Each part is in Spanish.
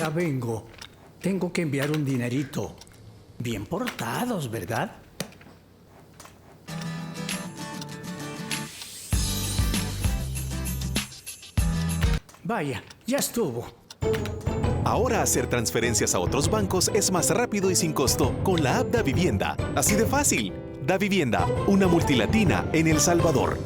Ya vengo. Tengo que enviar un dinerito. Bien portados, ¿verdad? Vaya, ya estuvo. Ahora hacer transferencias a otros bancos es más rápido y sin costo con la app Davivienda. Así de fácil. Davivienda, una multilatina en El Salvador.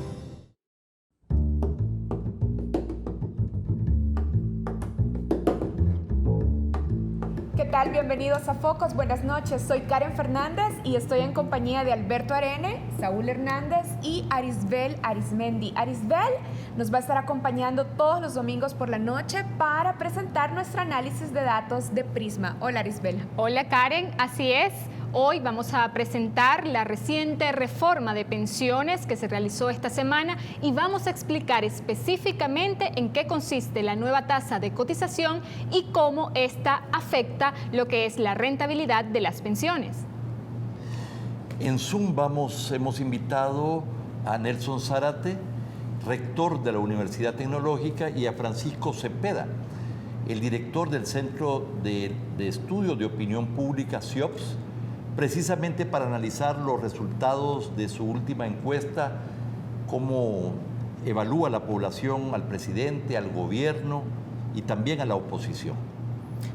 ¿Qué tal? Bienvenidos a Focos. Buenas noches. Soy Karen Fernández y estoy en compañía de Alberto Arene, Saúl Hernández y Arisbel Arismendi. Arisbel nos va a estar acompañando todos los domingos por la noche para presentar nuestro análisis de datos de Prisma. Hola, Arisbel. Hola, Karen. Así es. Hoy vamos a presentar la reciente reforma de pensiones que se realizó esta semana y vamos a explicar específicamente en qué consiste la nueva tasa de cotización y cómo esta afecta lo que es la rentabilidad de las pensiones. En Zoom hemos invitado a Nelson Zárate, rector de la Universidad Tecnológica, y a Francisco Cepeda, el director del Centro de Estudios de Opinión Pública, CIOPS, precisamente para analizar los resultados de su última encuesta, cómo evalúa la población al presidente, al gobierno y también a la oposición.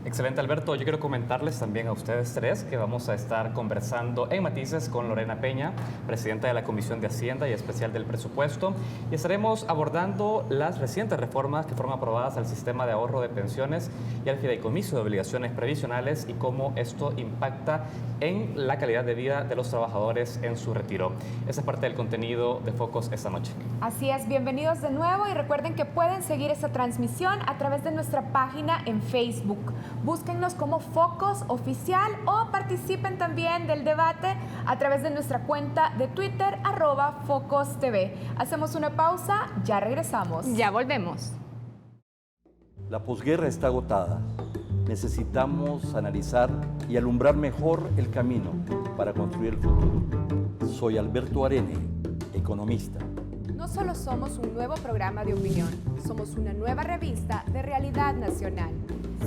Excelente, Alberto. Yo quiero comentarles también a ustedes tres que vamos a estar conversando en Matices con Lorena Peña, presidenta de la Comisión de Hacienda y especial del Presupuesto, y estaremos abordando las recientes reformas que fueron aprobadas al sistema de ahorro de pensiones y al fideicomiso de obligaciones previsionales y cómo esto impacta en la calidad de vida de los trabajadores en su retiro. Esa es parte del contenido de Focos esta noche. Así es, bienvenidos de nuevo y recuerden que pueden seguir esta transmisión a través de nuestra página en Facebook. Búsquennos como Focos Oficial o participen también del debate a través de nuestra cuenta de Twitter, @FocosTV. Hacemos una pausa, ya regresamos. Ya volvemos. La posguerra está agotada. Necesitamos analizar y alumbrar mejor el camino para construir el futuro. Soy Alberto Arene, economista. No solo somos un nuevo programa de opinión, somos una nueva revista de realidad nacional.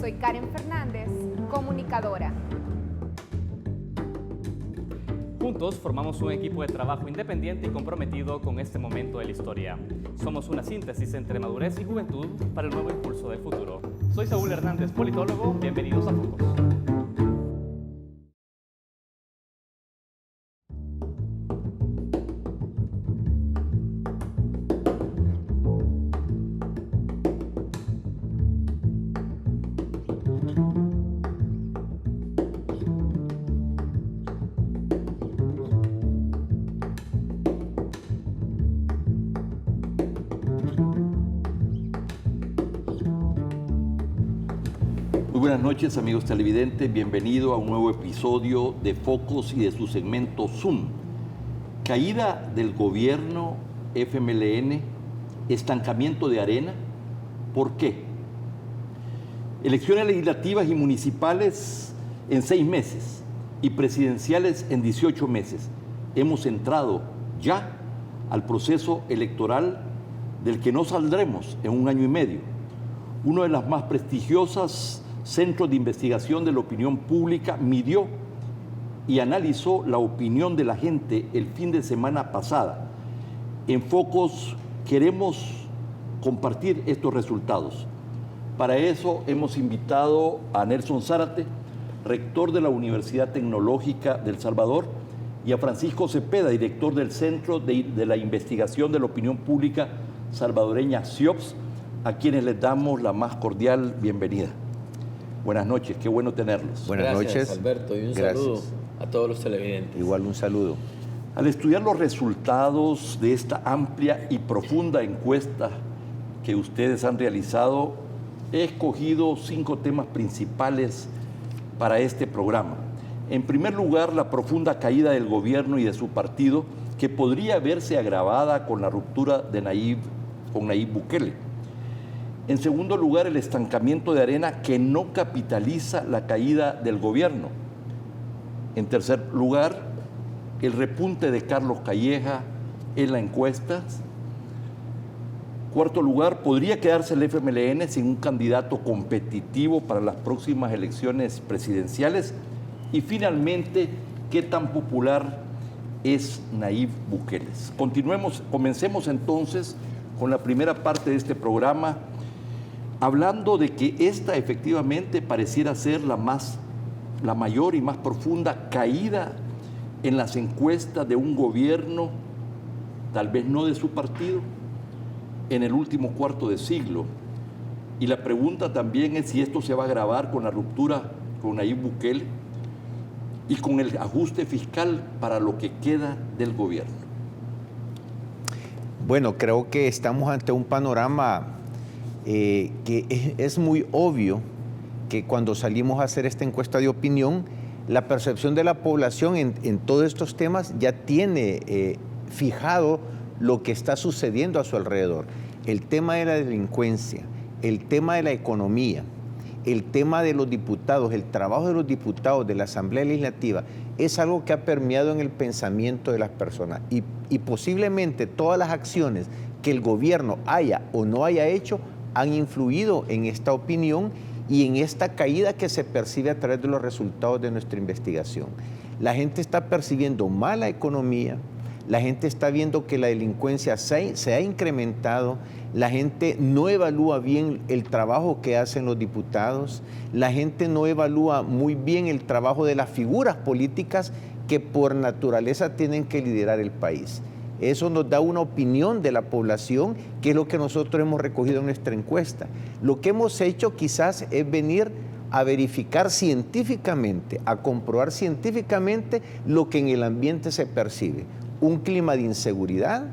Soy Karen Fernández, comunicadora. Juntos formamos un equipo de trabajo independiente y comprometido con este momento de la historia. Somos una síntesis entre madurez y juventud para el nuevo impulso del futuro. Soy Saúl Hernández, politólogo. Bienvenidos a Focos. Buenas noches, amigos televidentes. Bienvenido a un nuevo episodio de Focos y de su segmento Zoom. Caída del gobierno, FMLN, estancamiento de Arena. ¿Por qué? Elecciones legislativas y municipales en 6 meses y presidenciales en 18 meses. Hemos entrado ya al proceso electoral del que no saldremos en 1 año y medio. Una de las más prestigiosas centros de investigación de la opinión pública midió y analizó la opinión de la gente el fin de semana pasada. En Focos queremos compartir estos resultados. Para eso hemos invitado a Nelson Zárate, rector de la Universidad Tecnológica de El Salvador, y a Francisco Cepeda, director del Centro de la Investigación de la Opinión Pública Salvadoreña, CIOPS, a quienes les damos la más cordial bienvenida. Buenas noches, qué bueno tenerlos. Buenas noches, Alberto, y un saludo a todos los televidentes. Igual un saludo. Al estudiar los resultados de esta amplia y profunda encuesta que ustedes han realizado, he escogido 5 temas principales para este programa. En primer lugar, la profunda caída del gobierno y de su partido, que podría verse agravada con la ruptura de con Nayib Bukele. En segundo lugar, el estancamiento de Arena, que no capitaliza la caída del gobierno. En tercer lugar, el repunte de Carlos Calleja en la encuesta. Cuarto lugar, ¿podría quedarse el FMLN sin un candidato competitivo para las próximas elecciones presidenciales? Y finalmente, ¿qué tan popular es Nayib Bukele? Comencemos entonces con la primera parte de este programa, hablando de que esta efectivamente pareciera ser la mayor y más profunda caída en las encuestas de un gobierno, tal vez no de su partido, en el último cuarto de siglo. Y la pregunta también es si esto se va a agravar con la ruptura con Nayib Bukele y con el ajuste fiscal para lo que queda del gobierno. Bueno, creo que estamos ante un panorama que es muy obvio que cuando salimos a hacer esta encuesta de opinión, la percepción de la población en todos estos temas ya tiene fijado lo que está sucediendo a su alrededor. El tema de la delincuencia, el tema de la economía, el tema de los diputados, el trabajo de los diputados de la Asamblea Legislativa, es algo que ha permeado en el pensamiento de las personas y posiblemente todas las acciones que el gobierno haya o no haya hecho han influido en esta opinión y en esta caída que se percibe a través de los resultados de nuestra investigación. La gente está percibiendo mala economía, la gente está viendo que la delincuencia se ha incrementado, la gente no evalúa bien el trabajo que hacen los diputados, la gente no evalúa muy bien el trabajo de las figuras políticas que por naturaleza tienen que liderar el país. Eso nos da una opinión de la población, que es lo que nosotros hemos recogido en nuestra encuesta. Lo que hemos hecho quizás es venir a verificar científicamente, a comprobar científicamente lo que en el ambiente se percibe. Un clima de inseguridad,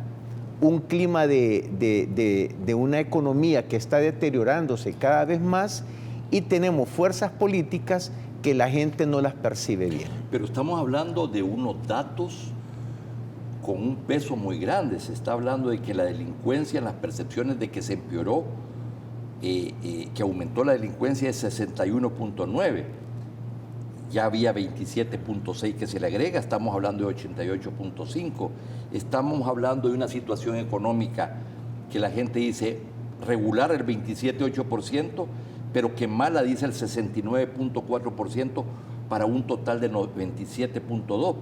un clima de una economía que está deteriorándose cada vez más y tenemos fuerzas políticas que la gente no las percibe bien. Pero estamos hablando de unos datos con un peso muy grande. Se está hablando de que la delincuencia, en las percepciones de que se empeoró, que aumentó la delincuencia es 61.9. Ya había 27.6 que se le agrega, estamos hablando de 88.5. Estamos hablando de una situación económica que la gente dice regular el 27.8%, pero que mala dice el 69.4% para un total de 97.2%.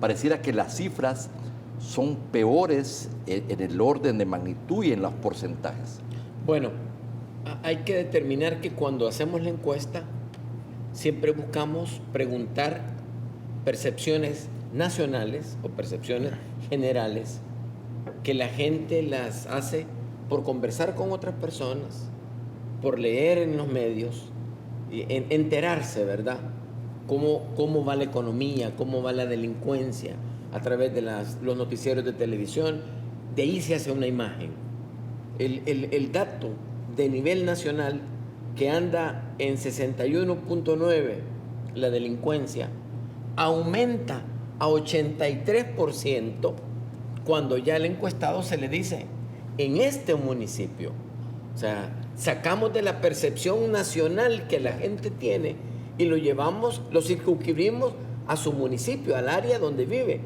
Pareciera que las cifras son peores en el orden de magnitud y en los porcentajes. Bueno, hay que determinar que cuando hacemos la encuesta siempre buscamos preguntar percepciones nacionales o percepciones generales que la gente las hace por conversar con otras personas, por leer en los medios, enterarse, ¿verdad? Cómo va la economía, cómo va la delincuencia a través de los noticieros de televisión. De ahí se hace una imagen. El dato de nivel nacional que anda en 61.9 la delincuencia, aumenta a 83% cuando ya al encuestado se le dice en este municipio. O sea, sacamos de la percepción nacional que la gente tiene y lo circunscribimos a su municipio, al área donde vive.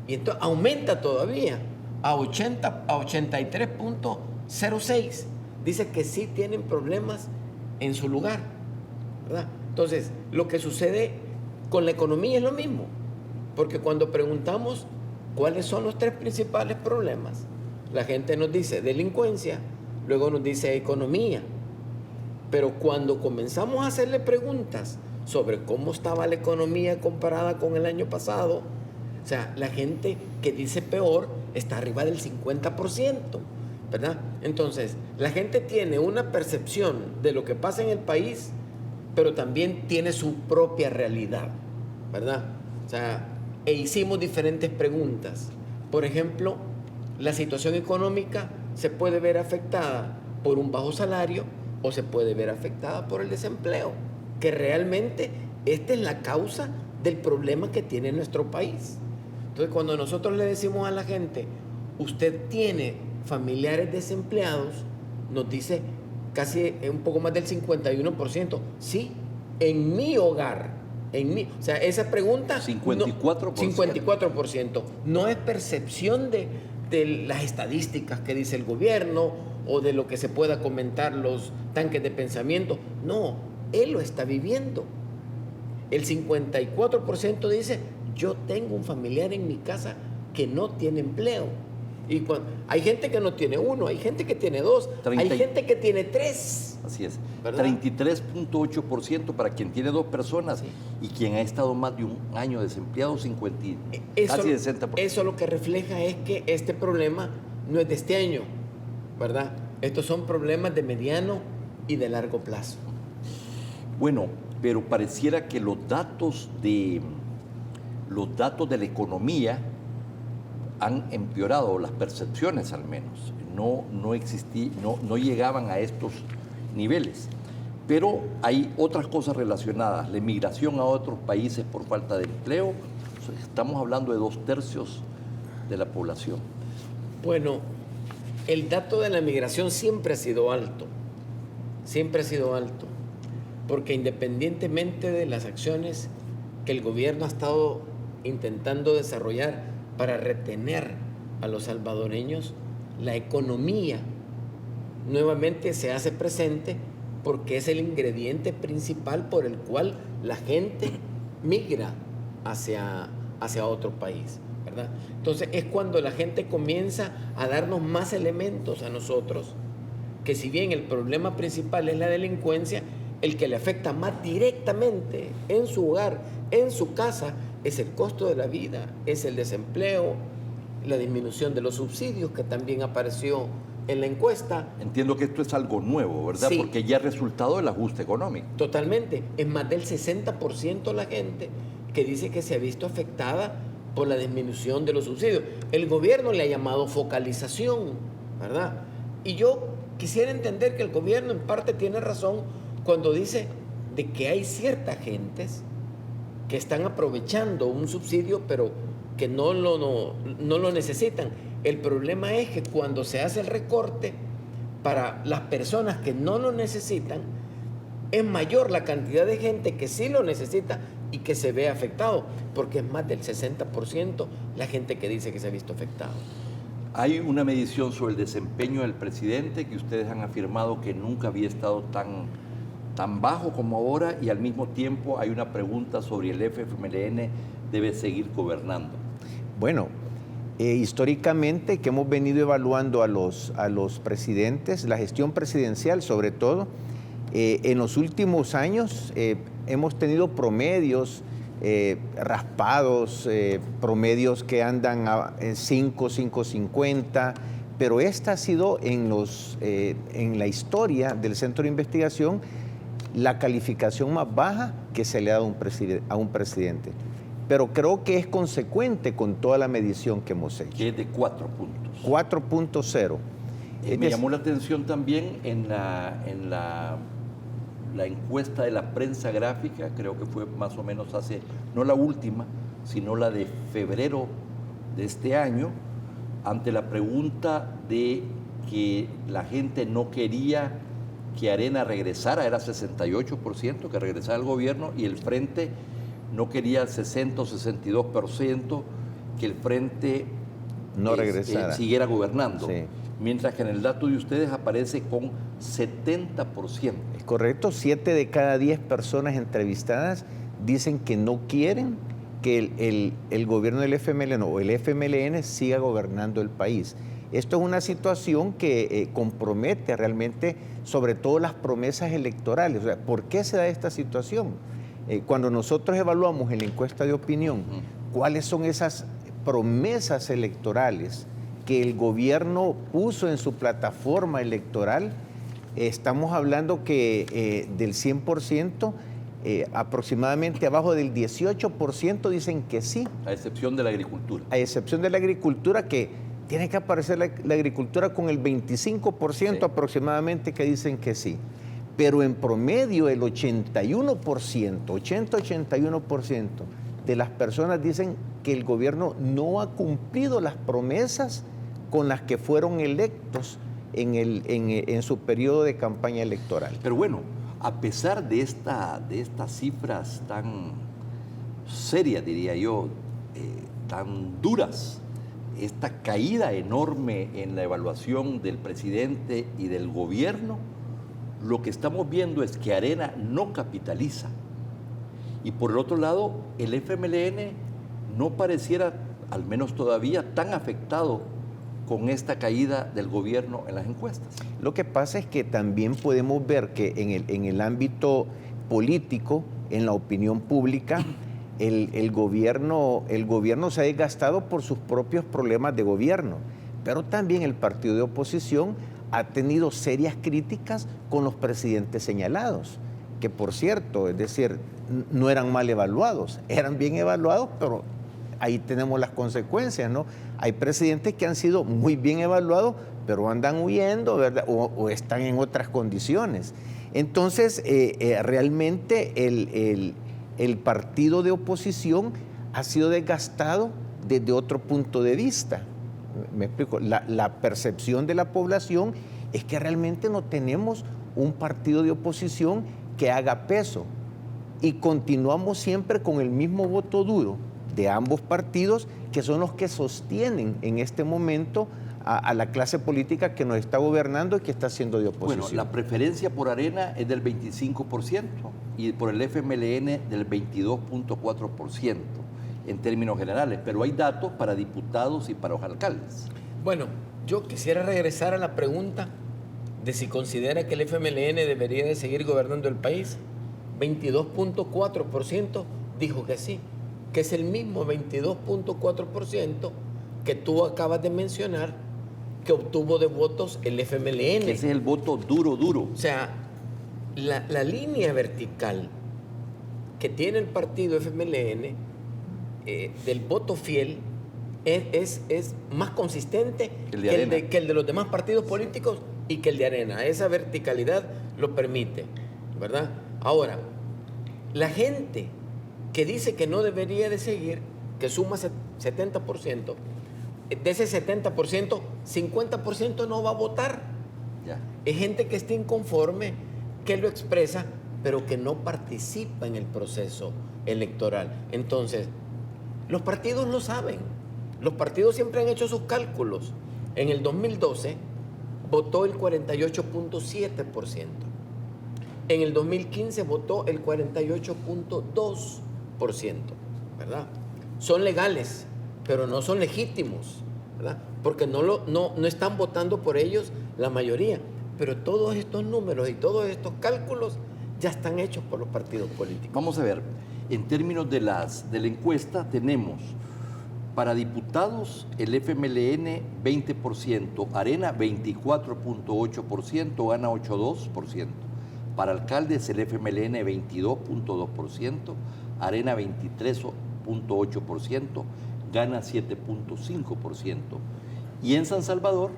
Y entonces aumenta todavía a 83.06. Dice que sí tienen problemas en su lugar, ¿verdad? Entonces, lo que sucede con la economía es lo mismo, porque cuando preguntamos cuáles son los tres principales problemas, la gente nos dice delincuencia, luego nos dice economía, pero cuando comenzamos a hacerle preguntas sobre cómo estaba la economía comparada con el año pasado, o sea, la gente que dice peor está arriba del 50%. ¿Verdad? Entonces, la gente tiene una percepción de lo que pasa en el país, pero también tiene su propia realidad, ¿verdad? O sea, hicimos diferentes preguntas. Por ejemplo, la situación económica se puede ver afectada por un bajo salario o se puede ver afectada por el desempleo, que realmente esta es la causa del problema que tiene nuestro país. Entonces, cuando nosotros le decimos a la gente, usted tiene familiares desempleados, nos dice casi un poco más del 51%. Sí, en mi hogar, o sea, esa pregunta... 54%. 54%. No es percepción de las estadísticas que dice el gobierno o de lo que se pueda comentar los tanques de pensamiento. No, él lo está viviendo. El 54% dice, yo tengo un familiar en mi casa que no tiene empleo. Y hay gente que no tiene uno, hay gente que tiene dos, hay gente que tiene tres. Así es, ¿verdad? 33.8% para quien tiene dos personas, sí. Y quien ha estado más de un año desempleado, casi 60%. Eso lo que refleja es que este problema no es de este año, ¿verdad? Estos son problemas de mediano y de largo plazo. Bueno, pero pareciera que los datos de la economía han empeorado, las percepciones al menos, no llegaban a estos niveles. Pero hay otras cosas relacionadas, la emigración a otros países por falta de empleo, estamos hablando de 2/3 de la población. Bueno, el dato de la migración siempre ha sido alto, porque independientemente de las acciones que el gobierno ha estado intentando desarrollar para retener a los salvadoreños, la economía nuevamente se hace presente porque es el ingrediente principal por el cual la gente migra hacia otro país, ¿verdad? Entonces es cuando la gente comienza a darnos más elementos a nosotros, que si bien el problema principal es la delincuencia, el que le afecta más directamente en su hogar, en su casa, es el costo de la vida, es el desempleo, la disminución de los subsidios que también apareció en la encuesta. Entiendo que esto es algo nuevo, ¿verdad? Sí. Porque ya es resultado del ajuste económico. Totalmente. Es más del 60% la gente que dice que se ha visto afectada por la disminución de los subsidios. El gobierno le ha llamado focalización, ¿verdad? Y yo quisiera entender que el gobierno en parte tiene razón cuando dice de que hay ciertas gentes que están aprovechando un subsidio pero que no lo necesitan. El problema es que cuando se hace el recorte para las personas que no lo necesitan, es mayor la cantidad de gente que sí lo necesita y que se ve afectado, porque es más del 60% la gente que dice que se ha visto afectado. Hay una medición sobre el desempeño del presidente que ustedes han afirmado que nunca había estado tan bajo como ahora, y al mismo tiempo hay una pregunta sobre el FMLN debe seguir gobernando. Bueno, históricamente que hemos venido evaluando a los presidentes, la gestión presidencial sobre todo, en los últimos años hemos tenido promedios raspados, promedios que andan a 5.50, pero esta ha sido en la historia del Centro de Investigación la calificación más baja que se le ha dado a un presidente. Pero creo que es consecuente con toda la medición que hemos hecho. Que es de 4 puntos. 4.0. Me llamó la atención también en la encuesta de la prensa gráfica, creo que fue más o menos no la última, sino la de febrero de este año, ante la pregunta de que la gente no quería que Arena regresara, era 68% que regresara al gobierno, y el Frente no quería 60 o 62% que el Frente no regresara, siguiera gobernando. Sí. Mientras que en el dato de ustedes aparece con 70%. Es correcto, 7 de cada 10 personas entrevistadas dicen que no quieren que el gobierno del FMLN o el FMLN siga gobernando el país. Esto es una situación que compromete realmente sobre todo las promesas electorales. O sea, ¿por qué se da esta situación? Cuando nosotros evaluamos en la encuesta de opinión cuáles son esas promesas electorales que el gobierno puso en su plataforma electoral, estamos hablando que del 100%, aproximadamente abajo del 18% dicen que sí. A excepción de la agricultura. A excepción de la agricultura, que tiene que aparecer la agricultura con el 25% sí, aproximadamente que dicen que sí. Pero en promedio el 80-81% de las personas dicen que el gobierno no ha cumplido las promesas con las que fueron electos en su periodo de campaña electoral. Pero bueno, a pesar de estas cifras tan serias, diría yo, tan duras, esta caída enorme en la evaluación del presidente y del gobierno, lo que estamos viendo es que Arena no capitaliza. Y por el otro lado, el FMLN no pareciera, al menos todavía, tan afectado con esta caída del gobierno en las encuestas. Lo que pasa es que también podemos ver que en el ámbito político, en la opinión pública, el gobierno se ha desgastado por sus propios problemas de gobierno, pero también el partido de oposición ha tenido serias críticas con los presidentes señalados, que por cierto, es decir, no eran mal evaluados, eran bien evaluados, pero ahí tenemos las consecuencias, ¿no? Hay presidentes que han sido muy bien evaluados, pero andan huyendo, ¿verdad? O están en otras condiciones. Entonces, realmente el partido de oposición ha sido desgastado desde otro punto de vista. Me explico, la percepción de la población es que realmente no tenemos un partido de oposición que haga peso y continuamos siempre con el mismo voto duro de ambos partidos, que son los que sostienen en este momento a la clase política que nos está gobernando y que está haciendo de oposición. Bueno, la preferencia por Arena es del 25% y por el FMLN del 22.4% en términos generales, pero hay datos para diputados y para los alcaldes. Bueno, yo quisiera regresar a la pregunta de si considera que el FMLN debería de seguir gobernando el país. 22.4% dijo que sí, que es el mismo 22.4% que tú acabas de mencionar que obtuvo de votos el FMLN. Ese es el voto duro. O sea, la línea vertical que tiene el partido FMLN del voto fiel es más consistente que el de los demás partidos políticos y que el de Arena. Esa verticalidad lo permite, ¿verdad? Ahora, la gente que dice que no debería de seguir, que suma 70%, de ese 70%, 50% no va a votar. Ya. Es gente que está inconforme, que lo expresa, pero que no participa en el proceso electoral. Entonces, los partidos lo saben. Los partidos siempre han hecho sus cálculos. En el 2012 votó el 48.7%. En el 2015 votó el 48.2%, ¿verdad? Son legales, pero no son legítimos, ¿verdad? Porque no están votando por ellos la mayoría. Pero todos estos números y todos estos cálculos ya están hechos por los partidos políticos. Vamos a ver, en términos de la encuesta tenemos para diputados el FMLN 20%, Arena 24.8%, gana 8.2%. Para alcaldes el FMLN 22.2%, Arena 23.8%, gana 7.5%. Y en San Salvador,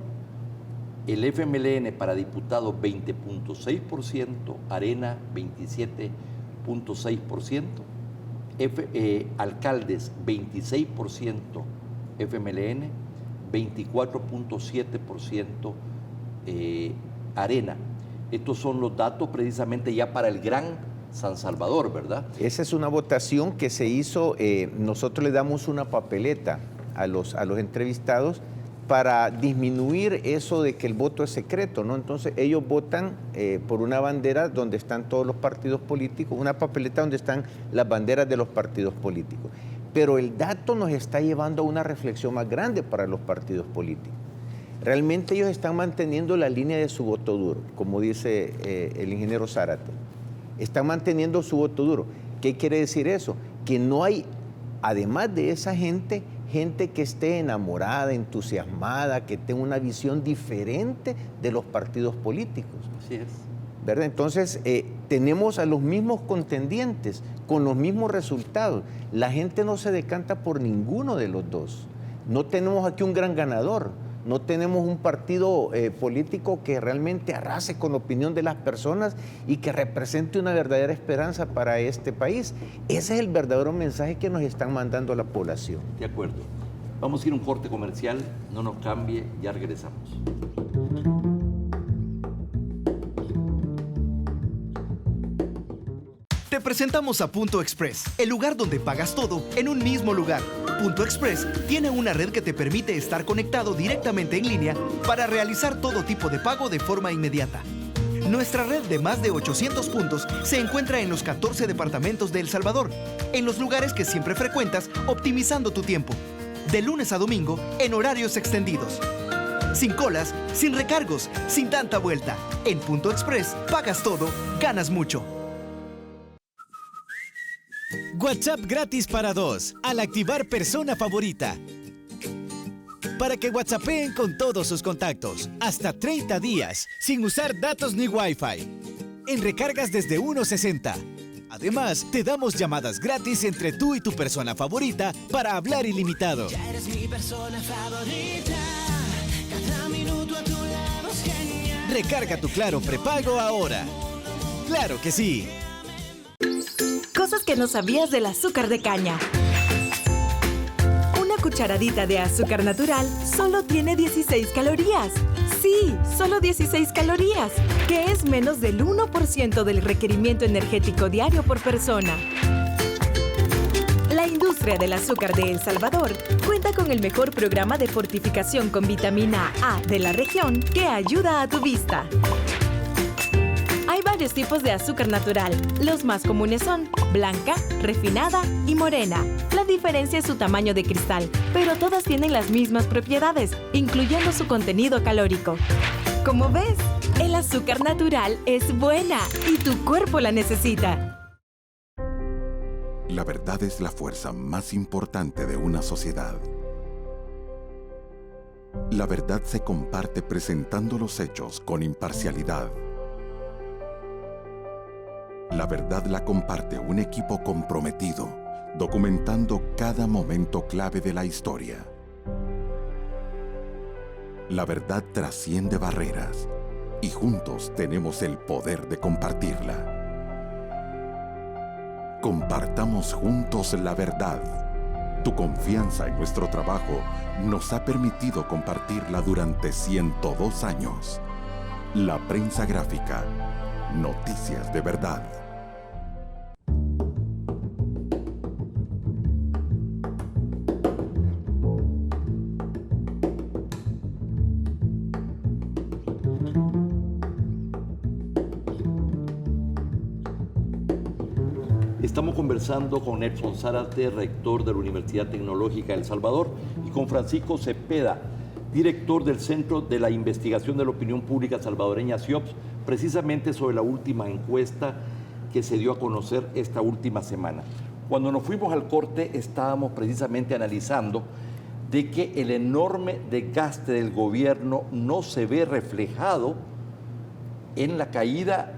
el FMLN para diputados 20.6%, Arena 27.6%, alcaldes 26% FMLN, 24.7% Arena. Estos son los datos precisamente ya para el Gran San Salvador, ¿verdad? Esa es una votación que se hizo, nosotros le damos una papeleta a los entrevistados para disminuir eso de que el voto es secreto, ¿no? Entonces ellos votan por una bandera donde están todos los partidos políticos, una papeleta donde están las banderas de los partidos políticos. Pero el dato nos está llevando a una reflexión más grande para los partidos políticos. Realmente ellos están manteniendo la línea de su voto duro, como dice el ingeniero Zárate. Están manteniendo su voto duro. ¿Qué quiere decir eso? Que no hay, además de esa gente que esté enamorada, entusiasmada, que tenga una visión diferente de los partidos políticos. Así es. ¿Verdad? Entonces, tenemos a los mismos contendientes, con los mismos resultados. La gente no se decanta por ninguno de los dos. No tenemos aquí un gran ganador. No tenemos un partido político que realmente arrase con la opinión de las personas y que represente una verdadera esperanza para este país. Ese es el verdadero mensaje que nos están mandando a la población. De acuerdo. Vamos a ir a un corte comercial, no nos cambie, ya regresamos. Te presentamos a Punto Express, el lugar donde pagas todo en un mismo lugar. Punto Express tiene una red que te permite estar conectado directamente en línea para realizar todo tipo de pago de forma inmediata. Nuestra red de más de 800 puntos se encuentra en los 14 departamentos de El Salvador, en los lugares que siempre frecuentas, optimizando tu tiempo. De lunes a domingo, en horarios extendidos. Sin colas, sin recargos, sin tanta vuelta. En Punto Express, pagas todo, ganas mucho. WhatsApp gratis para 2 al activar persona favorita. Para que WhatsAppeen con todos sus contactos, hasta 30 días, sin usar datos ni Wi-Fi. En recargas desde 1.60. Además, te damos llamadas gratis entre tú y tu persona favorita para hablar ilimitado. Ya eres mi persona favorita. Cada minuto a tu lado es genial. Recarga tu Claro prepago ahora. ¡Claro que sí! Cosas que no sabías del azúcar de caña. Una cucharadita de azúcar natural solo tiene 16 calorías. Sí, solo 16 calorías, que es menos del 1% del requerimiento energético diario por persona. La industria del azúcar de El Salvador cuenta con el mejor programa de fortificación con vitamina A de la región que ayuda a tu vista. Hay varios tipos de azúcar natural. Los más comunes son blanca, refinada y morena. La diferencia es su tamaño de cristal, pero todas tienen las mismas propiedades, incluyendo su contenido calórico. Como ves, el azúcar natural es buena y tu cuerpo la necesita. La verdad es la fuerza más importante de una sociedad. La verdad se comparte presentando los hechos con imparcialidad. La verdad la comparte un equipo comprometido, documentando cada momento clave de la historia. La verdad trasciende barreras y juntos tenemos el poder de compartirla. Compartamos juntos la verdad. Tu confianza en nuestro trabajo nos ha permitido compartirla durante 102 años. La prensa gráfica. Noticias de verdad. Estamos conversando con Edson Zárate, rector de la Universidad Tecnológica de El Salvador, y con Francisco Cepeda, director del Centro de la Investigación de la Opinión Pública Salvadoreña, CIOPS, precisamente sobre la última encuesta que se dio a conocer esta última semana. Cuando nos fuimos al corte, estábamos precisamente analizando de que el enorme desgaste del gobierno no se ve reflejado en la caída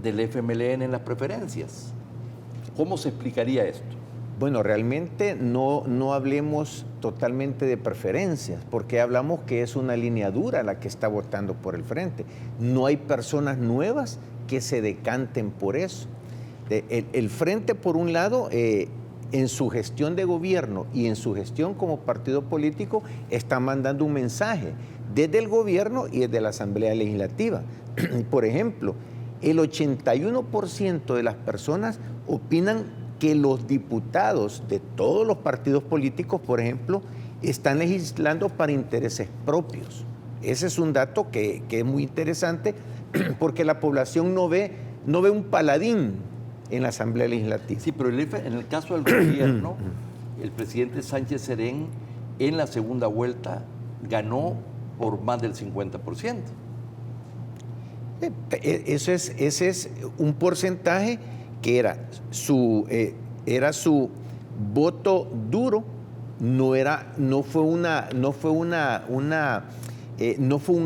del FMLN en las preferencias. ¿Cómo se explicaría esto? Bueno, realmente no hablemos totalmente de preferencias, porque hablamos que es una línea dura la que está votando por el frente. No hay personas nuevas que se decanten por eso. El frente, por un lado, en su gestión de gobierno y en su gestión como partido político, está mandando un mensaje desde el gobierno y desde la Asamblea Legislativa. Por ejemplo, el 81% de las personas opinan que los diputados de todos los partidos políticos, por ejemplo, están legislando para intereses propios. Ese es un dato que es muy interesante porque la población no ve un paladín en la Asamblea Legislativa. Sí, pero en el caso del gobierno, el presidente Sánchez Serén en la segunda vuelta ganó por más del 50%. Ese es un porcentaje que era su voto duro, no fue un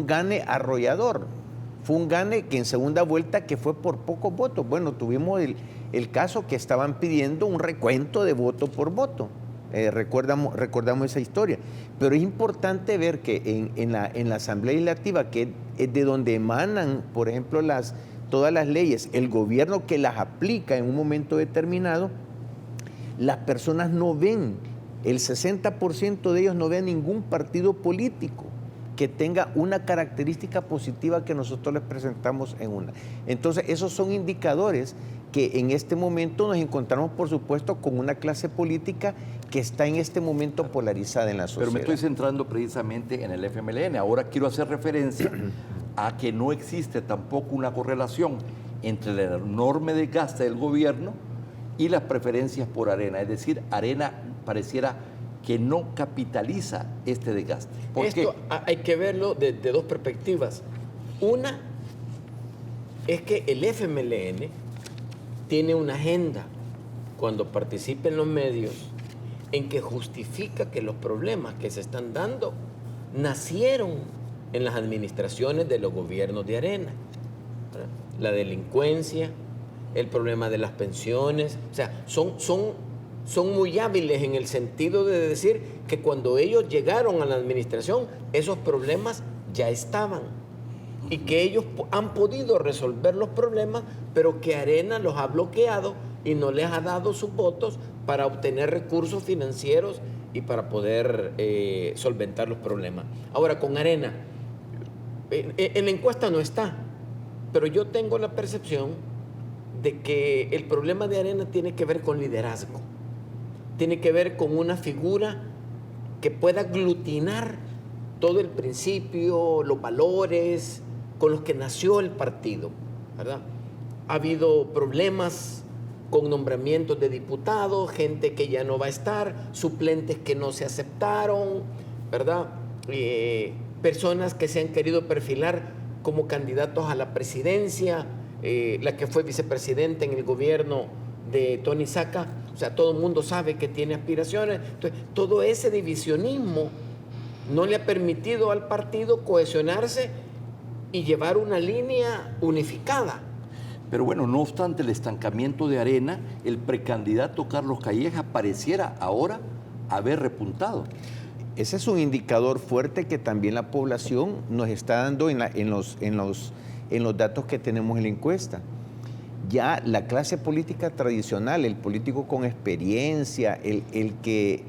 gane arrollador, fue un gane que en segunda vuelta que fue por pocos votos. Bueno, tuvimos el caso que estaban pidiendo un recuento de voto por voto. Recordamos esa historia. Pero es importante ver que en la Asamblea Legislativa, que es de donde emanan, por ejemplo, todas las leyes, el gobierno que las aplica en un momento determinado, las personas no ven, el 60% de ellos no ven ningún partido político. que tenga una característica positiva que nosotros les presentamos en una. Entonces, esos son indicadores que en este momento nos encontramos, por supuesto, con una clase política que está en este momento polarizada en la sociedad. Pero me estoy centrando precisamente en el FMLN. Ahora quiero hacer referencia a que no existe tampoco una correlación entre el enorme desgaste del gobierno y las preferencias por Arena. Es decir, Arena pareciera que no capitaliza este desgaste. ¿Por qué? Esto hay que verlo de dos perspectivas. Una es que el FMLN tiene una agenda cuando participa en los medios en que justifica que los problemas que se están dando nacieron en las administraciones de los gobiernos de Arena. La delincuencia, el problema de las pensiones, o sea, son muy hábiles en el sentido de decir que cuando ellos llegaron a la administración, esos problemas ya estaban y que ellos han podido resolver los problemas, pero que Arena los ha bloqueado y no les ha dado sus votos para obtener recursos financieros y para poder solventar los problemas. Ahora, con Arena, en la encuesta no está, pero yo tengo la percepción de que el problema de Arena tiene que ver con liderazgo, tiene que ver con una figura que pueda aglutinar todo el principio, los valores con los que nació el partido, ¿verdad? Ha habido problemas con nombramientos de diputados, gente que ya no va a estar, suplentes que no se aceptaron, ¿verdad? Personas que se han querido perfilar como candidatos a la presidencia, la que fue vicepresidenta en el gobierno de Tony Saca, o sea, todo el mundo sabe que tiene aspiraciones. Entonces, todo ese divisionismo no le ha permitido al partido cohesionarse y llevar una línea unificada. Pero bueno, no obstante el estancamiento de Arena, el precandidato Carlos Calleja pareciera ahora haber repuntado. Ese es un indicador fuerte que también la población nos está dando en los datos que tenemos en la encuesta. Ya la clase política tradicional, el político con experiencia, el que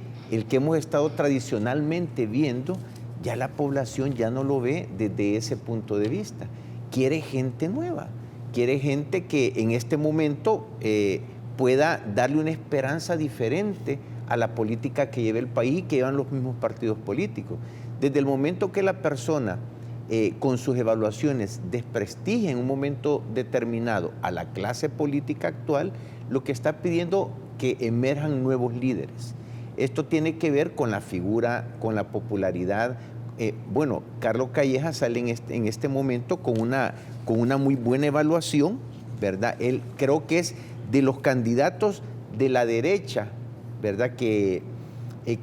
hemos estado tradicionalmente viendo, ya la población ya no lo ve desde ese punto de vista. Quiere gente nueva, quiere gente que en este momento pueda darle una esperanza diferente a la política que lleva el país y que llevan los mismos partidos políticos. Desde el momento que la persona con sus evaluaciones desprestigia en un momento determinado a la clase política actual, lo que está pidiendo que emerjan nuevos líderes. Esto tiene que ver con la figura, con la popularidad. Bueno, Carlos Calleja sale en este momento con una muy buena evaluación, ¿verdad? Él creo que es de los candidatos de la derecha, ¿verdad? Que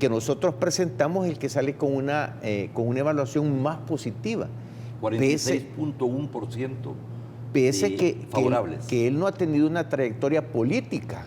nosotros presentamos, el que sale con una evaluación más positiva. 46.1% pese favorables. Que él no ha tenido una trayectoria política,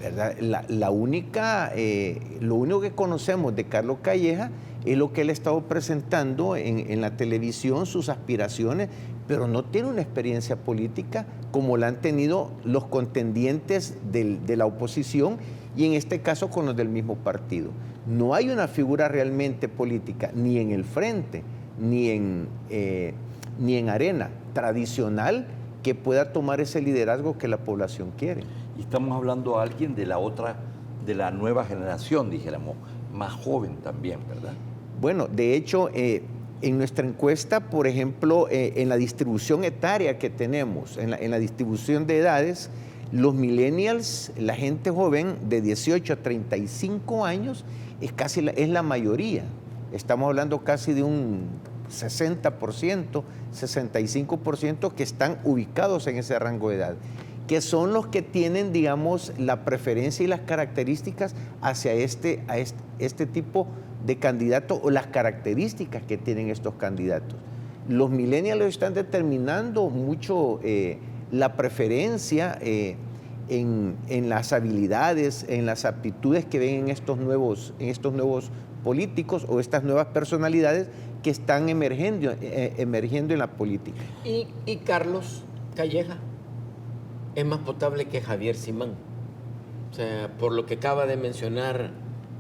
¿verdad? Lo único que conocemos de Carlos Calleja es lo que él ha estado presentando en la televisión, sus aspiraciones, pero no tiene una experiencia política como la han tenido los contendientes de la oposición y en este caso con los del mismo partido. No hay una figura realmente política, ni en el Frente, ni en Arena tradicional, que pueda tomar ese liderazgo que la población quiere. Y estamos hablando de alguien de la nueva generación, dijéramos, más joven también, ¿verdad? Bueno, de hecho, en nuestra encuesta, por ejemplo, en la distribución etaria que tenemos, en la distribución de edades, los millennials, la gente joven de 18 a 35 años, es la mayoría. Estamos hablando casi de un 60%, 65% que están ubicados en ese rango de edad, que son los que tienen, digamos, la preferencia y las características hacia este tipo de candidatos o las características que tienen estos candidatos. Los millennials están determinando mucho la preferencia en las habilidades, en las aptitudes que ven en estos nuevos políticos o estas nuevas personalidades que están emergiendo en la política. Y Carlos Calleja es más potable que Javier Simán. O sea, por lo que acaba de mencionar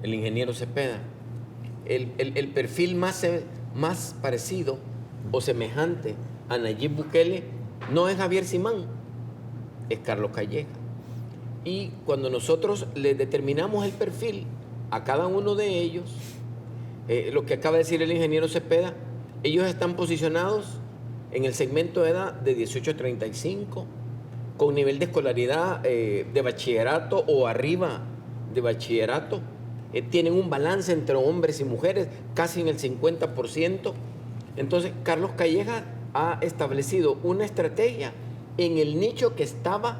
el ingeniero Cepeda, el perfil más más parecido o semejante a Nayib Bukele no es Javier Simán, es Carlos Calleja. Y cuando nosotros le determinamos el perfil a cada uno de ellos, lo que acaba de decir el ingeniero Cepeda, ellos están posicionados en el segmento de edad de 18 a 35, con nivel de escolaridad de bachillerato o arriba de bachillerato. Tienen un balance entre hombres y mujeres casi en el 50%. Entonces, Carlos Calleja ha establecido una estrategia en el nicho que está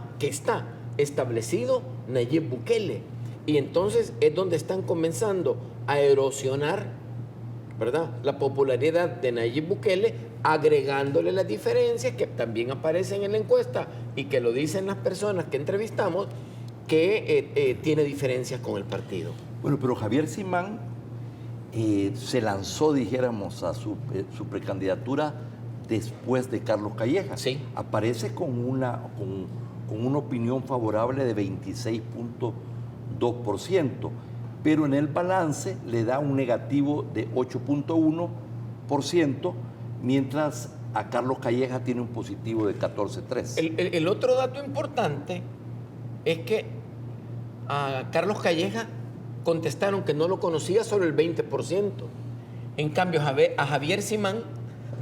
establecido Nayib Bukele. Y entonces es donde están comenzando a erosionar, ¿verdad?, la popularidad de Nayib Bukele, agregándole las diferencias que también aparecen en la encuesta y que lo dicen las personas que entrevistamos, que tiene diferencias con el partido. Bueno, pero Javier Simán se lanzó, dijéramos, a su precandidatura después de Carlos Calleja. Sí. Aparece con una opinión favorable de 26.2%, pero en el balance le da un negativo de 8.1%, mientras a Carlos Calleja tiene un positivo de 14.3%. El otro dato importante es que a Carlos Calleja contestaron que no lo conocía solo el 20%. En cambio, a Javier Simán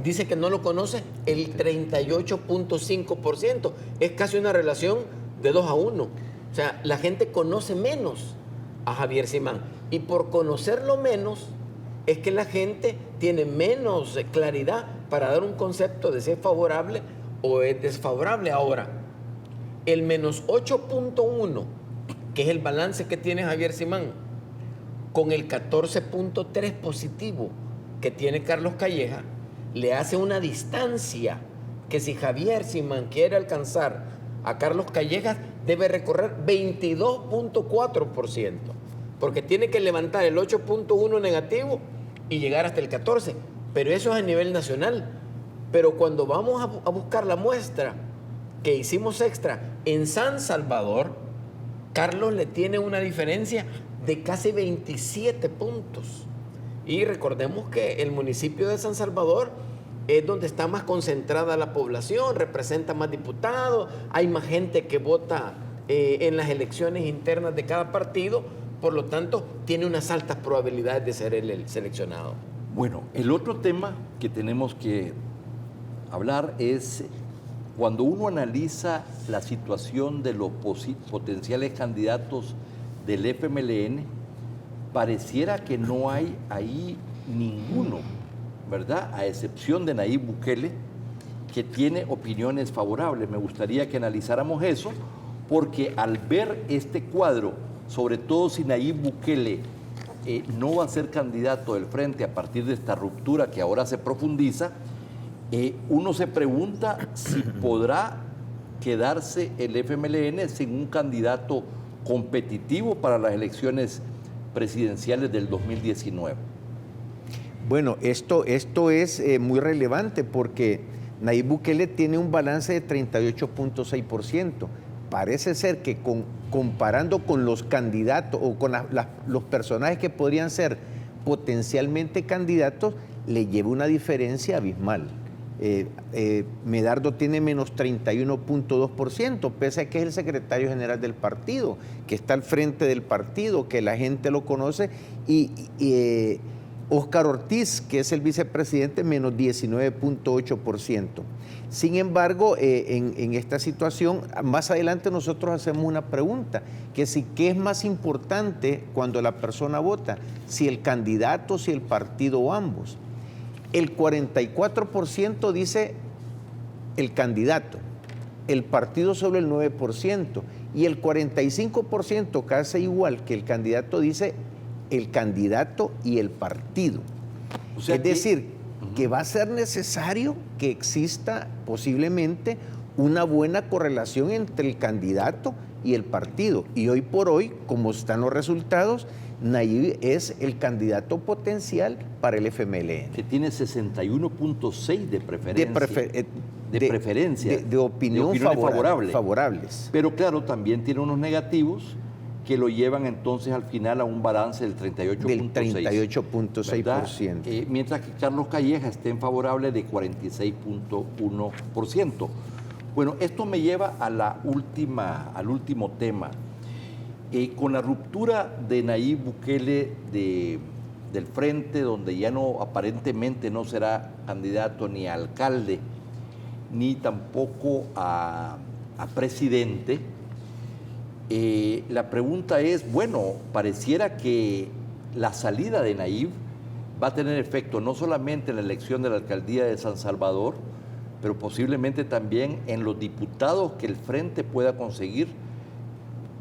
dice que no lo conoce el 38.5%. Es casi una relación de 2 a 1. O sea, la gente conoce menos a Javier Simán. Y por conocerlo menos, es que la gente tiene menos claridad para dar un concepto de si es favorable o es desfavorable. Ahora, el menos 8.1, que es el balance que tiene Javier Simán, con el 14.3 positivo que tiene Carlos Calleja, le hace una distancia que si Javier Simán quiere alcanzar a Carlos Calleja, debe recorrer 22.4%, porque tiene que levantar el 8.1 negativo y llegar hasta el 14%, pero eso es a nivel nacional. Pero cuando vamos a buscar la muestra que hicimos extra en San Salvador, Carlos le tiene una diferencia de casi 27 puntos. Y recordemos que el municipio de San Salvador es donde está más concentrada la población, representa más diputados, hay más gente que vota en las elecciones internas de cada partido, por lo tanto, tiene unas altas probabilidades de ser el seleccionado. Bueno, el otro tema que tenemos que hablar es cuando uno analiza la situación de los potenciales candidatos del FMLN, pareciera que no hay ahí ninguno, ¿verdad? A excepción de Nayib Bukele, que tiene opiniones favorables. Me gustaría que analizáramos eso, porque al ver este cuadro, sobre todo si Nayib Bukele no va a ser candidato del Frente a partir de esta ruptura que ahora se profundiza, uno se pregunta si podrá quedarse el FMLN sin un candidato competitivo para las elecciones presidenciales del 2019. Bueno, esto es muy relevante porque Nayib Bukele tiene un balance de 38.6%. Parece ser que comparando con los candidatos o con los personajes que podrían ser potencialmente candidatos, le lleva una diferencia abismal. Medardo tiene menos 31.2%, pese a que es el secretario general del partido, que está al frente del partido, que la gente lo conoce, y Óscar Ortiz, que es el vicepresidente, menos 19.8%. Sin embargo, en esta situación, más adelante nosotros hacemos una pregunta, que si qué es más importante cuando la persona vota, si el candidato, si el partido o ambos. El 44% dice el candidato, el partido sobre el 9%, y el 45%, casi igual que el candidato, dice el candidato y el partido. O sea, es decir, que va a ser necesario que exista posiblemente una buena correlación entre el candidato y el partido. Y hoy por hoy, como están los resultados, Nayib es el candidato potencial para el FMLN. Que tiene 61.6 de preferencia. De opinión favorables. favorables. Pero claro, también tiene unos negativos que lo llevan entonces al final a un balance del 38.6%. Del 38.6%. Mientras que Carlos Calleja esté en favorable de 46.1%. Bueno, esto me lleva a al último tema. Con la ruptura de Nayib Bukele del frente, donde ya aparentemente no será candidato ni a alcalde, ni tampoco a presidente, la pregunta es, bueno, pareciera que la salida de Nayib va a tener efecto no solamente en la elección de la alcaldía de San Salvador, pero posiblemente también en los diputados que el frente pueda conseguir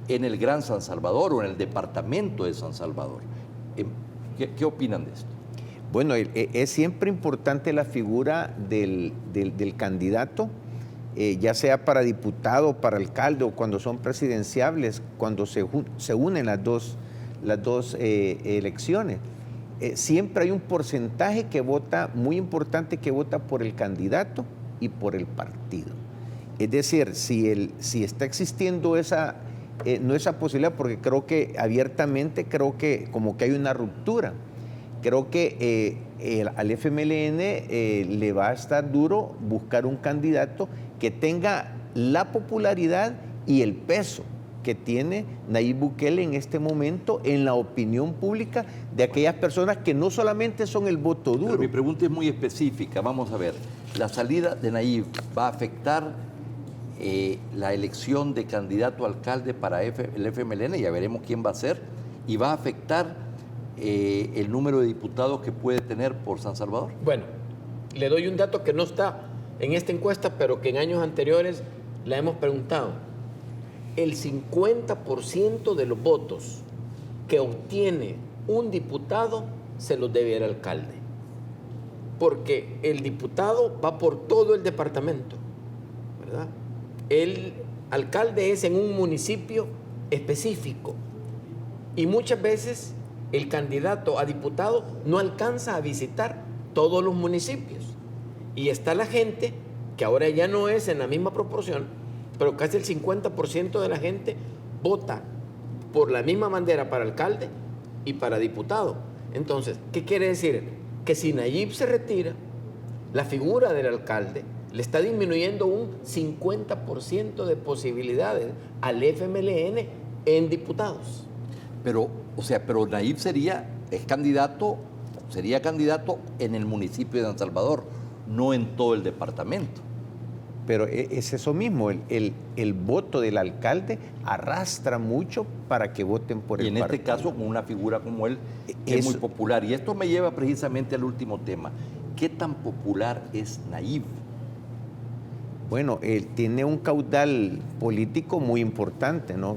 en el Gran San Salvador o en el departamento de San Salvador. ¿Qué opinan de esto? Bueno, es siempre importante la figura del candidato, ya sea para diputado, para alcalde o cuando son presidenciables, cuando se unen las dos elecciones. Siempre hay un porcentaje que vota, muy importante, que vota por el candidato y por el partido. Es decir, si está existiendo no esa posibilidad, porque creo que abiertamente, como que hay una ruptura. Creo que al FMLN le va a estar duro buscar un candidato que tenga la popularidad y el peso que tiene Nayib Bukele en este momento en la opinión pública de aquellas personas que no solamente son el voto duro. Pero mi pregunta es muy específica. Vamos a ver, ¿la salida de Nayib va a afectar la elección de candidato a alcalde para el FMLN? Ya veremos quién va a ser. ¿Y va a afectar el número de diputados que puede tener por San Salvador? Bueno, le doy un dato que no está en esta encuesta, pero que en años anteriores la hemos preguntado. El 50% de los votos que obtiene un diputado se los debe al alcalde, porque el diputado va por todo el departamento, ¿verdad? El alcalde es en un municipio específico y muchas veces el candidato a diputado no alcanza a visitar todos los municipios. Y está la gente, que ahora ya no es en la misma proporción, pero casi el 50% de la gente vota por la misma bandera para alcalde y para diputado. Entonces, ¿qué quiere decir? Que si Nayib se retira, la figura del alcalde le está disminuyendo un 50% de posibilidades al FMLN en diputados. Pero Nayib sería candidato en el municipio de San Salvador, no en todo el departamento. Pero es eso mismo, el voto del alcalde arrastra mucho para que voten por el partido. Y en este caso, con una figura como él, que es muy popular. Y esto me lleva precisamente al último tema. ¿Qué tan popular es Nayib? Bueno, él tiene un caudal político muy importante, ¿no?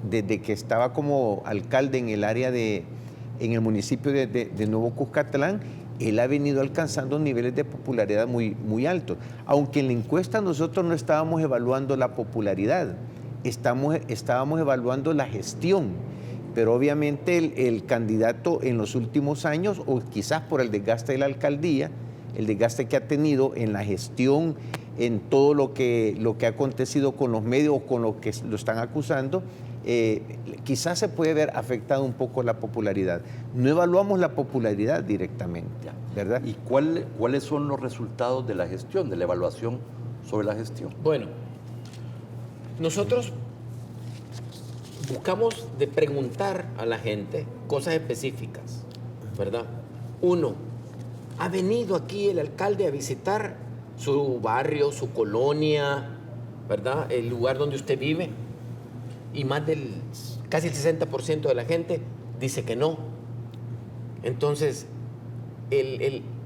Desde que estaba como alcalde en el municipio de Nuevo Cuscatlán, él ha venido alcanzando niveles de popularidad muy, muy altos. Aunque en la encuesta nosotros no estábamos evaluando la popularidad, estábamos evaluando la gestión. Pero obviamente el candidato en los últimos años, o quizás por el desgaste de la alcaldía, el desgaste que ha tenido en la gestión, en todo lo que ha acontecido con los medios o con lo que lo están acusando, quizás se puede ver afectado un poco la popularidad. No evaluamos la popularidad directamente, ¿verdad? ¿Y cuáles son los resultados de la gestión, de la evaluación sobre la gestión? Bueno, nosotros buscamos de preguntar a la gente cosas específicas, ¿verdad? Uno, ¿ha venido aquí el alcalde a visitar su barrio, su colonia, ¿verdad? El lugar donde usted vive? Y casi el 60% de la gente dice que no. Entonces,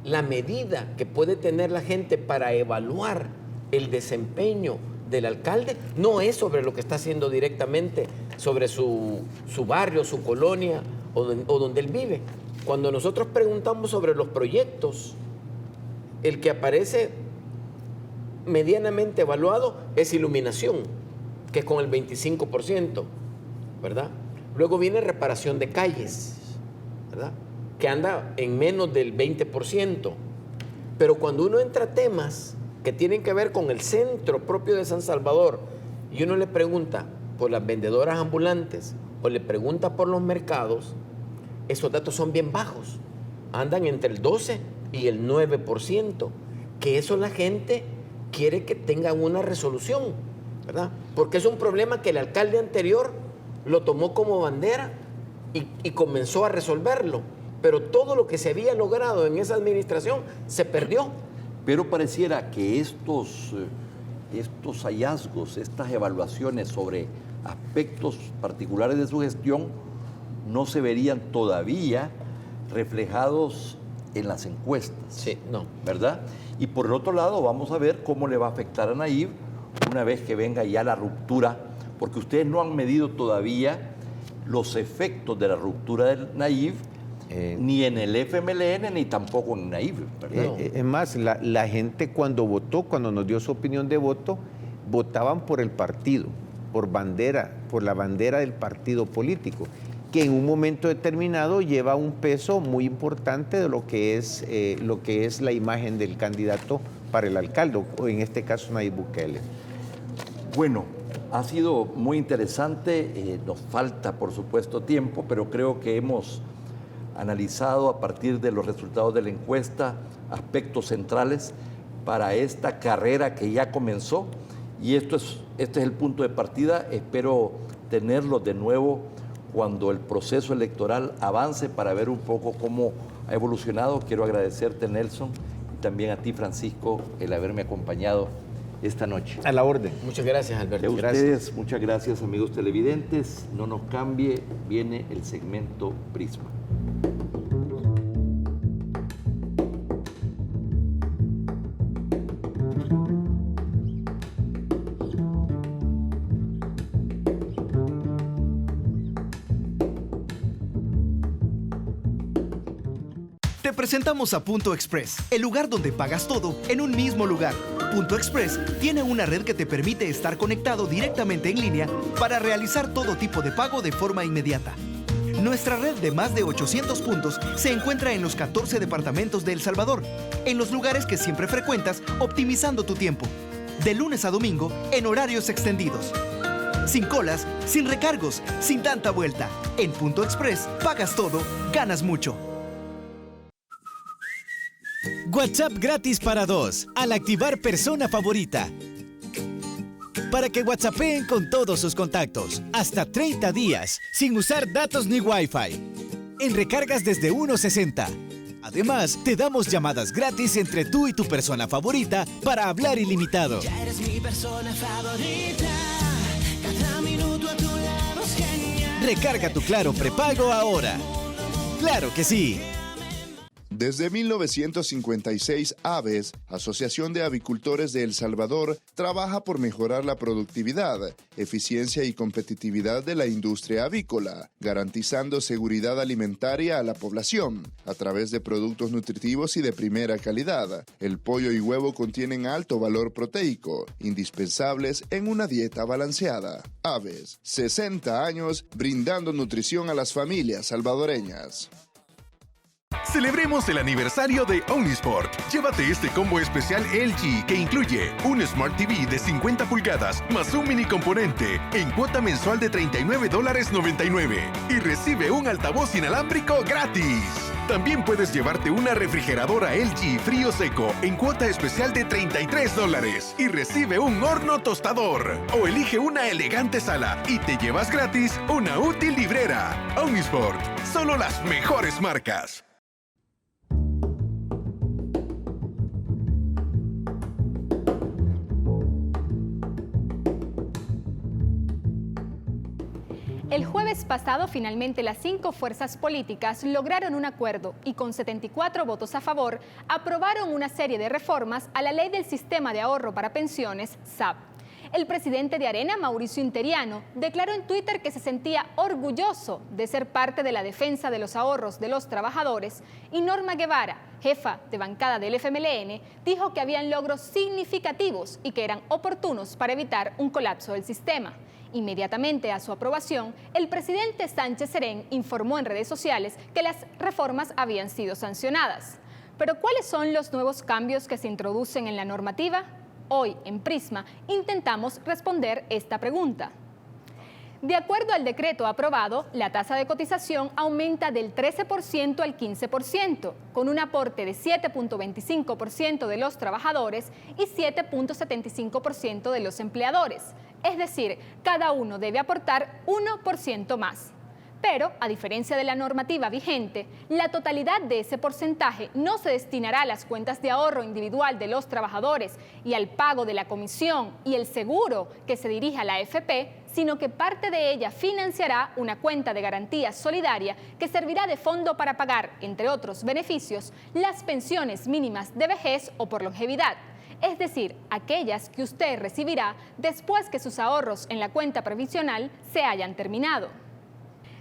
la medida que puede tener la gente para evaluar el desempeño del alcalde no es sobre lo que está haciendo directamente sobre su barrio, su colonia o donde él vive. Cuando nosotros preguntamos sobre los proyectos, el que aparece medianamente evaluado es iluminación, que es con el 25%, ¿verdad? Luego viene reparación de calles, ¿verdad? Que anda en menos del 20%. Pero cuando uno entra a temas que tienen que ver con el centro propio de San Salvador y uno le pregunta por las vendedoras ambulantes o le pregunta por los mercados, esos datos son bien bajos. Andan entre el 12 y el 9%, que eso la gente quiere que tengan una resolución, ¿verdad? Porque es un problema que el alcalde anterior lo tomó como bandera y comenzó a resolverlo. Pero todo lo que se había logrado en esa administración se perdió. Pero pareciera que estos hallazgos, estas evaluaciones sobre aspectos particulares de su gestión no se verían todavía reflejados en las encuestas. Sí, no. ¿Verdad? Y por el otro lado, vamos a ver cómo le va a afectar a Nayib una vez que venga ya la ruptura, porque ustedes no han medido todavía los efectos de la ruptura del Nayib, ni en el FMLN, ni tampoco en Nayib, ¿verdad? Es más, la gente cuando votó, cuando nos dio su opinión de voto, votaban por el partido, por la bandera del partido político, que en un momento determinado lleva un peso muy importante de lo que es la imagen del candidato para el alcalde, o en este caso Nayib Bukele. Bueno, ha sido muy interesante, nos falta por supuesto tiempo, pero creo que hemos analizado a partir de los resultados de la encuesta aspectos centrales para esta carrera que ya comenzó, y este es el punto de partida. Espero tenerlo de nuevo cuando el proceso electoral avance para ver un poco cómo ha evolucionado. Quiero agradecerte, Nelson, y también a ti, Francisco, el haberme acompañado esta noche. A la orden. Muchas gracias, Alberto. A ustedes, muchas gracias, amigos televidentes. No nos cambie, viene el segmento Prisma. Te presentamos a Punto Express, el lugar donde pagas todo en un mismo lugar. Punto Express tiene una red que te permite estar conectado directamente en línea para realizar todo tipo de pago de forma inmediata. Nuestra red de más de 800 puntos se encuentra en los 14 departamentos de El Salvador, en los lugares que siempre frecuentas, optimizando tu tiempo. De lunes a domingo, en horarios extendidos. Sin colas, sin recargos, sin tanta vuelta. En Punto Express, pagas todo, ganas mucho. WhatsApp gratis para 2 al activar persona favorita. Para que WhatsAppeen con todos sus contactos, hasta 30 días, sin usar datos ni Wi-Fi. En recargas desde 1.60. Además, te damos llamadas gratis entre tú y tu persona favorita para hablar ilimitado. Ya eres mi persona favorita. Cada minuto a tu lado es genial. Recarga tu Claro prepago ahora. ¡Claro que sí! Desde 1956, Aves, Asociación de Avicultores de El Salvador, trabaja por mejorar la productividad, eficiencia y competitividad de la industria avícola, garantizando seguridad alimentaria a la población a través de productos nutritivos y de primera calidad. El pollo y huevo contienen alto valor proteico, indispensables en una dieta balanceada. Aves, 60 años brindando nutrición a las familias salvadoreñas. Celebremos el aniversario de Omnisport. Llévate este combo especial LG que incluye un Smart TV de 50 pulgadas más un mini componente en cuota mensual de $39.99 y recibe un altavoz inalámbrico gratis. También puedes llevarte una refrigeradora LG frío seco en cuota especial de $33 y recibe un horno tostador. O elige una elegante sala y te llevas gratis una útil librera. Omnisport, solo las mejores marcas. El jueves pasado, finalmente, las 5 fuerzas políticas lograron un acuerdo y con 74 votos a favor, aprobaron una serie de reformas a la Ley del Sistema de Ahorro para Pensiones, SAP. El presidente de Arena, Mauricio Interiano, declaró en Twitter que se sentía orgulloso de ser parte de la defensa de los ahorros de los trabajadores, y Norma Guevara, jefa de bancada del FMLN, dijo que habían logros significativos y que eran oportunos para evitar un colapso del sistema. Inmediatamente a su aprobación, el presidente Sánchez Serén informó en redes sociales que las reformas habían sido sancionadas. Pero ¿cuáles son los nuevos cambios que se introducen en la normativa? Hoy, en Prisma, intentamos responder esta pregunta. De acuerdo al decreto aprobado, la tasa de cotización aumenta del 13% al 15%, con un aporte de 7.25% de los trabajadores y 7.75% de los empleadores. Es decir, cada uno debe aportar 1% más. Pero, a diferencia de la normativa vigente, la totalidad de ese porcentaje no se destinará a las cuentas de ahorro individual de los trabajadores y al pago de la comisión y el seguro que se dirige a la AFP, sino que parte de ella financiará una cuenta de garantía solidaria que servirá de fondo para pagar, entre otros beneficios, las pensiones mínimas de vejez o por longevidad, es decir, aquellas que usted recibirá después que sus ahorros en la cuenta previsional se hayan terminado.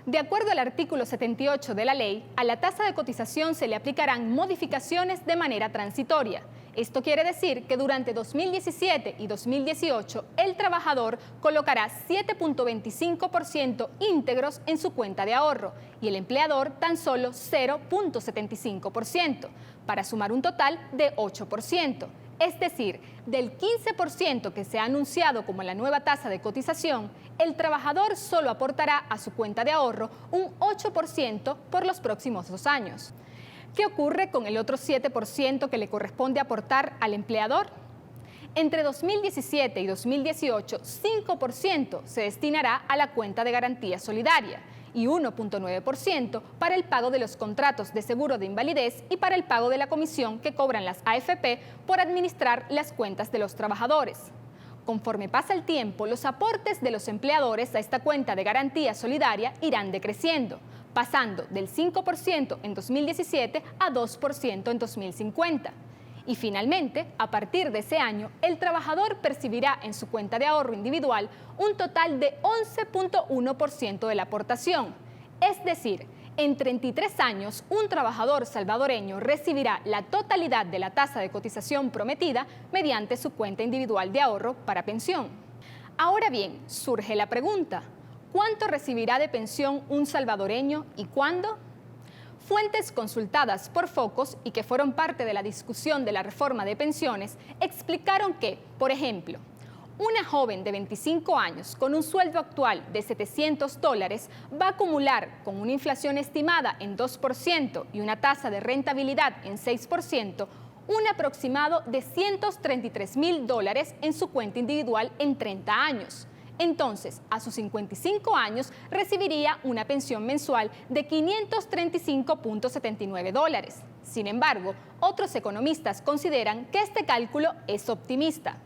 De acuerdo al artículo 78 de la ley, a la tasa de cotización se le aplicarán modificaciones de manera transitoria. Esto quiere decir que durante 2017 y 2018 el trabajador colocará 7.25% íntegros en su cuenta de ahorro y el empleador tan solo 0.75%, para sumar un total de 8%. Es decir, del 15% que se ha anunciado como la nueva tasa de cotización, el trabajador solo aportará a su cuenta de ahorro un 8% por los próximos 2 años. ¿Qué ocurre con el otro 7% que le corresponde aportar al empleador? Entre 2017 y 2018, 5% se destinará a la cuenta de garantía solidaria y 1.9% para el pago de los contratos de seguro de invalidez y para el pago de la comisión que cobran las AFP por administrar las cuentas de los trabajadores. Conforme pasa el tiempo, los aportes de los empleadores a esta cuenta de garantía solidaria irán decreciendo, pasando del 5% en 2017 a 2% en 2050. Y finalmente, a partir de ese año, el trabajador percibirá en su cuenta de ahorro individual un total de 11.1% de la aportación. Es decir, en 33 años, un trabajador salvadoreño recibirá la totalidad de la tasa de cotización prometida mediante su cuenta individual de ahorro para pensión. Ahora bien, surge la pregunta, ¿cuánto recibirá de pensión un salvadoreño y cuándo? Fuentes consultadas por Focos y que fueron parte de la discusión de la reforma de pensiones explicaron que, por ejemplo, una joven de 25 años con un sueldo actual de $700 va a acumular, con una inflación estimada en 2% y una tasa de rentabilidad en 6%, un aproximado de $133.000 en su cuenta individual en 30 años. Entonces, a sus 55 años recibiría una pensión mensual de $535.79. Sin embargo, otros economistas consideran que este cálculo es optimista.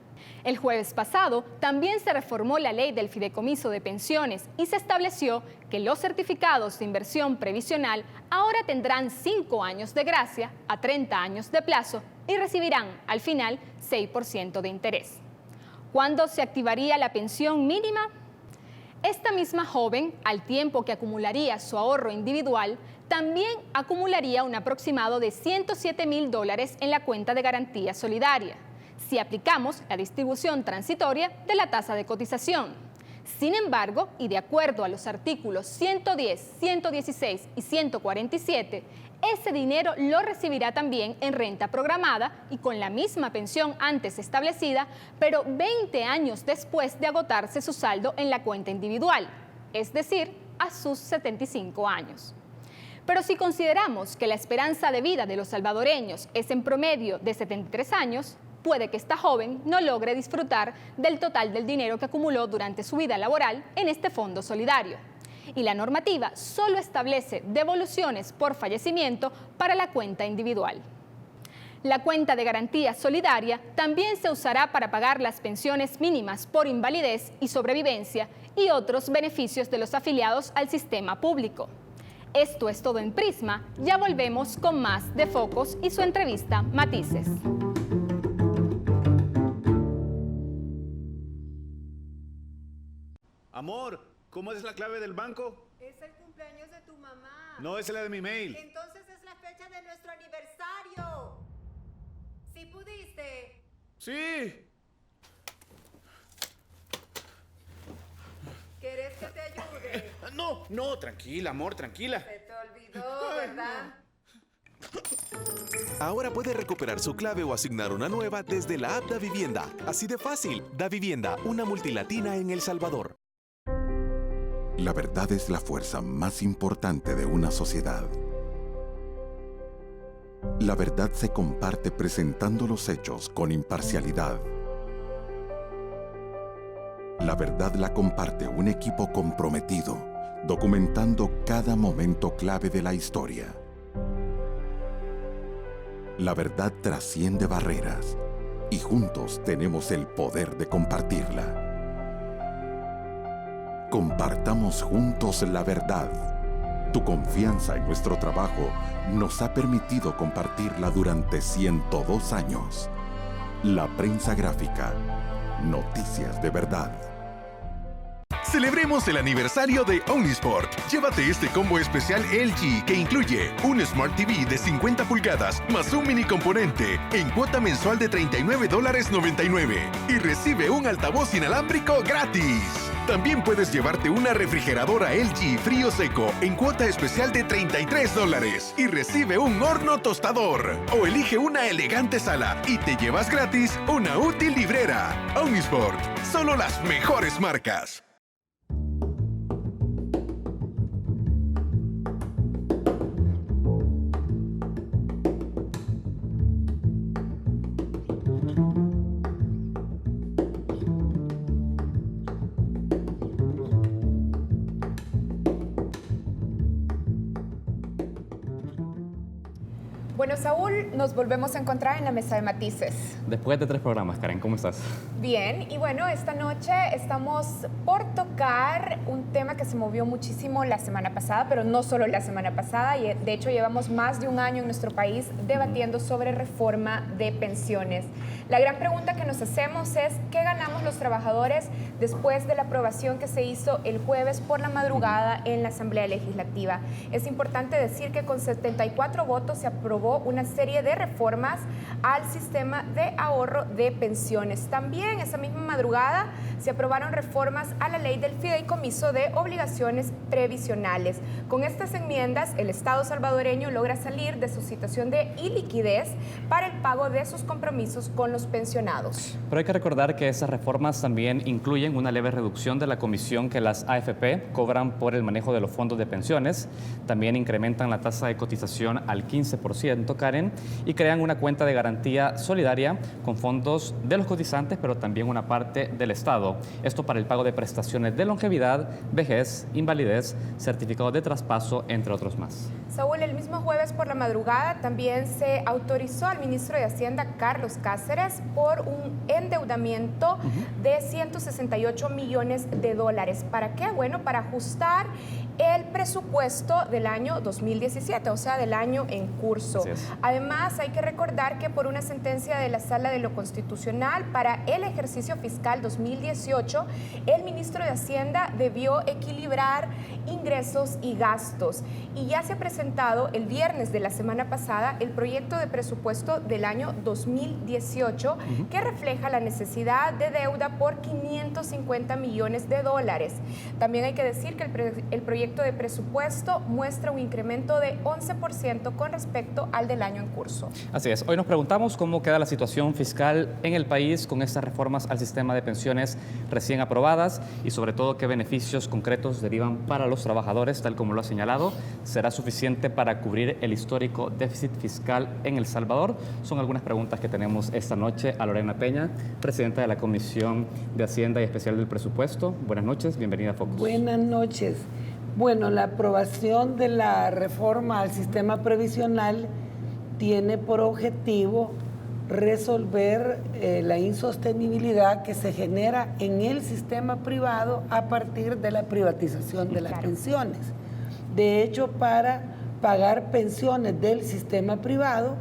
El jueves pasado también se reformó la ley del fideicomiso de pensiones y se estableció que los certificados de inversión previsional ahora tendrán 5 años de gracia a 30 años de plazo y recibirán al final 6% de interés. ¿Cuándo se activaría la pensión mínima? Esta misma joven, al tiempo que acumularía su ahorro individual, también acumularía un aproximado de $107.000 en la cuenta de garantía solidaria, si aplicamos la distribución transitoria de la tasa de cotización. Sin embargo, y de acuerdo a los artículos 110, 116 y 147, ese dinero lo recibirá también en renta programada y con la misma pensión antes establecida, pero 20 años después de agotarse su saldo en la cuenta individual, es decir, a sus 75 años. Pero si consideramos que la esperanza de vida de los salvadoreños es en promedio de 73 años, puede que esta joven no logre disfrutar del total del dinero que acumuló durante su vida laboral en este fondo solidario. Y la normativa solo establece devoluciones por fallecimiento para la cuenta individual. La cuenta de garantía solidaria también se usará para pagar las pensiones mínimas por invalidez y sobrevivencia y otros beneficios de los afiliados al sistema público. Esto es todo en Prisma. Ya volvemos con más de Focos y su entrevista Matices. Amor, ¿cómo es la clave del banco? Es el cumpleaños de tu mamá. No, es la de mi mail. Entonces es la fecha de nuestro aniversario. ¿Sí pudiste? Sí. ¿Quieres que te ayude? No, tranquila, amor, tranquila. Se te olvidó, ¿verdad? Ahora puede recuperar su clave o asignar una nueva desde la app Davivienda. Así de fácil. Davivienda, una multilatina en El Salvador. La verdad es la fuerza más importante de una sociedad. La verdad se comparte presentando los hechos con imparcialidad. La verdad la comparte un equipo comprometido, documentando cada momento clave de la historia. La verdad trasciende barreras y juntos tenemos el poder de compartirla. Compartamos juntos la verdad. Tu confianza en nuestro trabajo nos ha permitido compartirla durante 102 años. La prensa gráfica. Noticias de verdad. Celebremos el aniversario de Omnisport. Llévate este combo especial LG que incluye un Smart TV de 50 pulgadas más un mini componente en cuota mensual de $39.99 y recibe un altavoz inalámbrico gratis. También puedes llevarte una refrigeradora LG frío seco en cuota especial de $33 y recibe un horno tostador. O elige una elegante sala y te llevas gratis una útil librera. Omnisport, solo las mejores marcas. Bueno, Saúl, nos volvemos a encontrar en la mesa de matices. Después de 3 programas, Karen, ¿cómo estás? Bien, y bueno, esta noche estamos por tocar un tema que se movió muchísimo la semana pasada, pero no solo la semana pasada, y de hecho llevamos más de un año en nuestro país debatiendo sobre reforma de pensiones. La gran pregunta que nos hacemos es, ¿qué ganamos los trabajadores después de la aprobación que se hizo el jueves por la madrugada en la Asamblea Legislativa? Es importante decir que con 74 votos se aprobó una serie de reformas al sistema de ahorro de pensiones. También esa misma madrugada se aprobaron reformas a la ley del fideicomiso de obligaciones previsionales. Con estas enmiendas, el Estado salvadoreño logra salir de su situación de iliquidez para el pago de sus compromisos con los pensionados. Pero hay que recordar que esas reformas también incluyen una leve reducción de la comisión que las AFP cobran por el manejo de los fondos de pensiones. También incrementan la tasa de cotización al 15%, Karen, y crean una cuenta de garantía solidaria con fondos de los cotizantes, pero también una parte del Estado. Esto para el pago de prestaciones de longevidad, vejez, invalidez, certificados de traspaso, entre otros más. Saúl, el mismo jueves por la madrugada también se autorizó al ministro de Hacienda, Carlos Cáceres, por un endeudamiento de $168 millones. ¿Para qué? Bueno, para ajustar el presupuesto del año 2017, o sea, del año en curso. Además, hay que recordar que por una sentencia de la Sala de lo Constitucional para el ejercicio fiscal 2018, el ministro de Hacienda debió equilibrar ingresos y gastos. Y ya se ha presentado el viernes de la semana pasada el proyecto de presupuesto del año 2018 que refleja la necesidad de deuda por $550 millones. También hay que decir que el proyecto de presupuesto muestra un incremento de 11% con respecto al del año en curso. Así es. Hoy nos preguntamos cómo queda la situación fiscal en el país con estas reformas al sistema de pensiones recién aprobadas y sobre todo qué beneficios concretos derivan para los trabajadores, tal como lo ha señalado. ¿Será suficiente para cubrir el histórico déficit fiscal en El Salvador? Son algunas preguntas que tenemos esta noche a Lorena Peña, presidenta de la Comisión de Hacienda y Especial del Presupuesto. Buenas noches, bienvenida a Focus. Buenas noches. Bueno, la aprobación de la reforma al sistema previsional tiene por objetivo resolver la insostenibilidad que se genera en el sistema privado a partir de la privatización de las pensiones. De hecho, para pagar pensiones del sistema privado,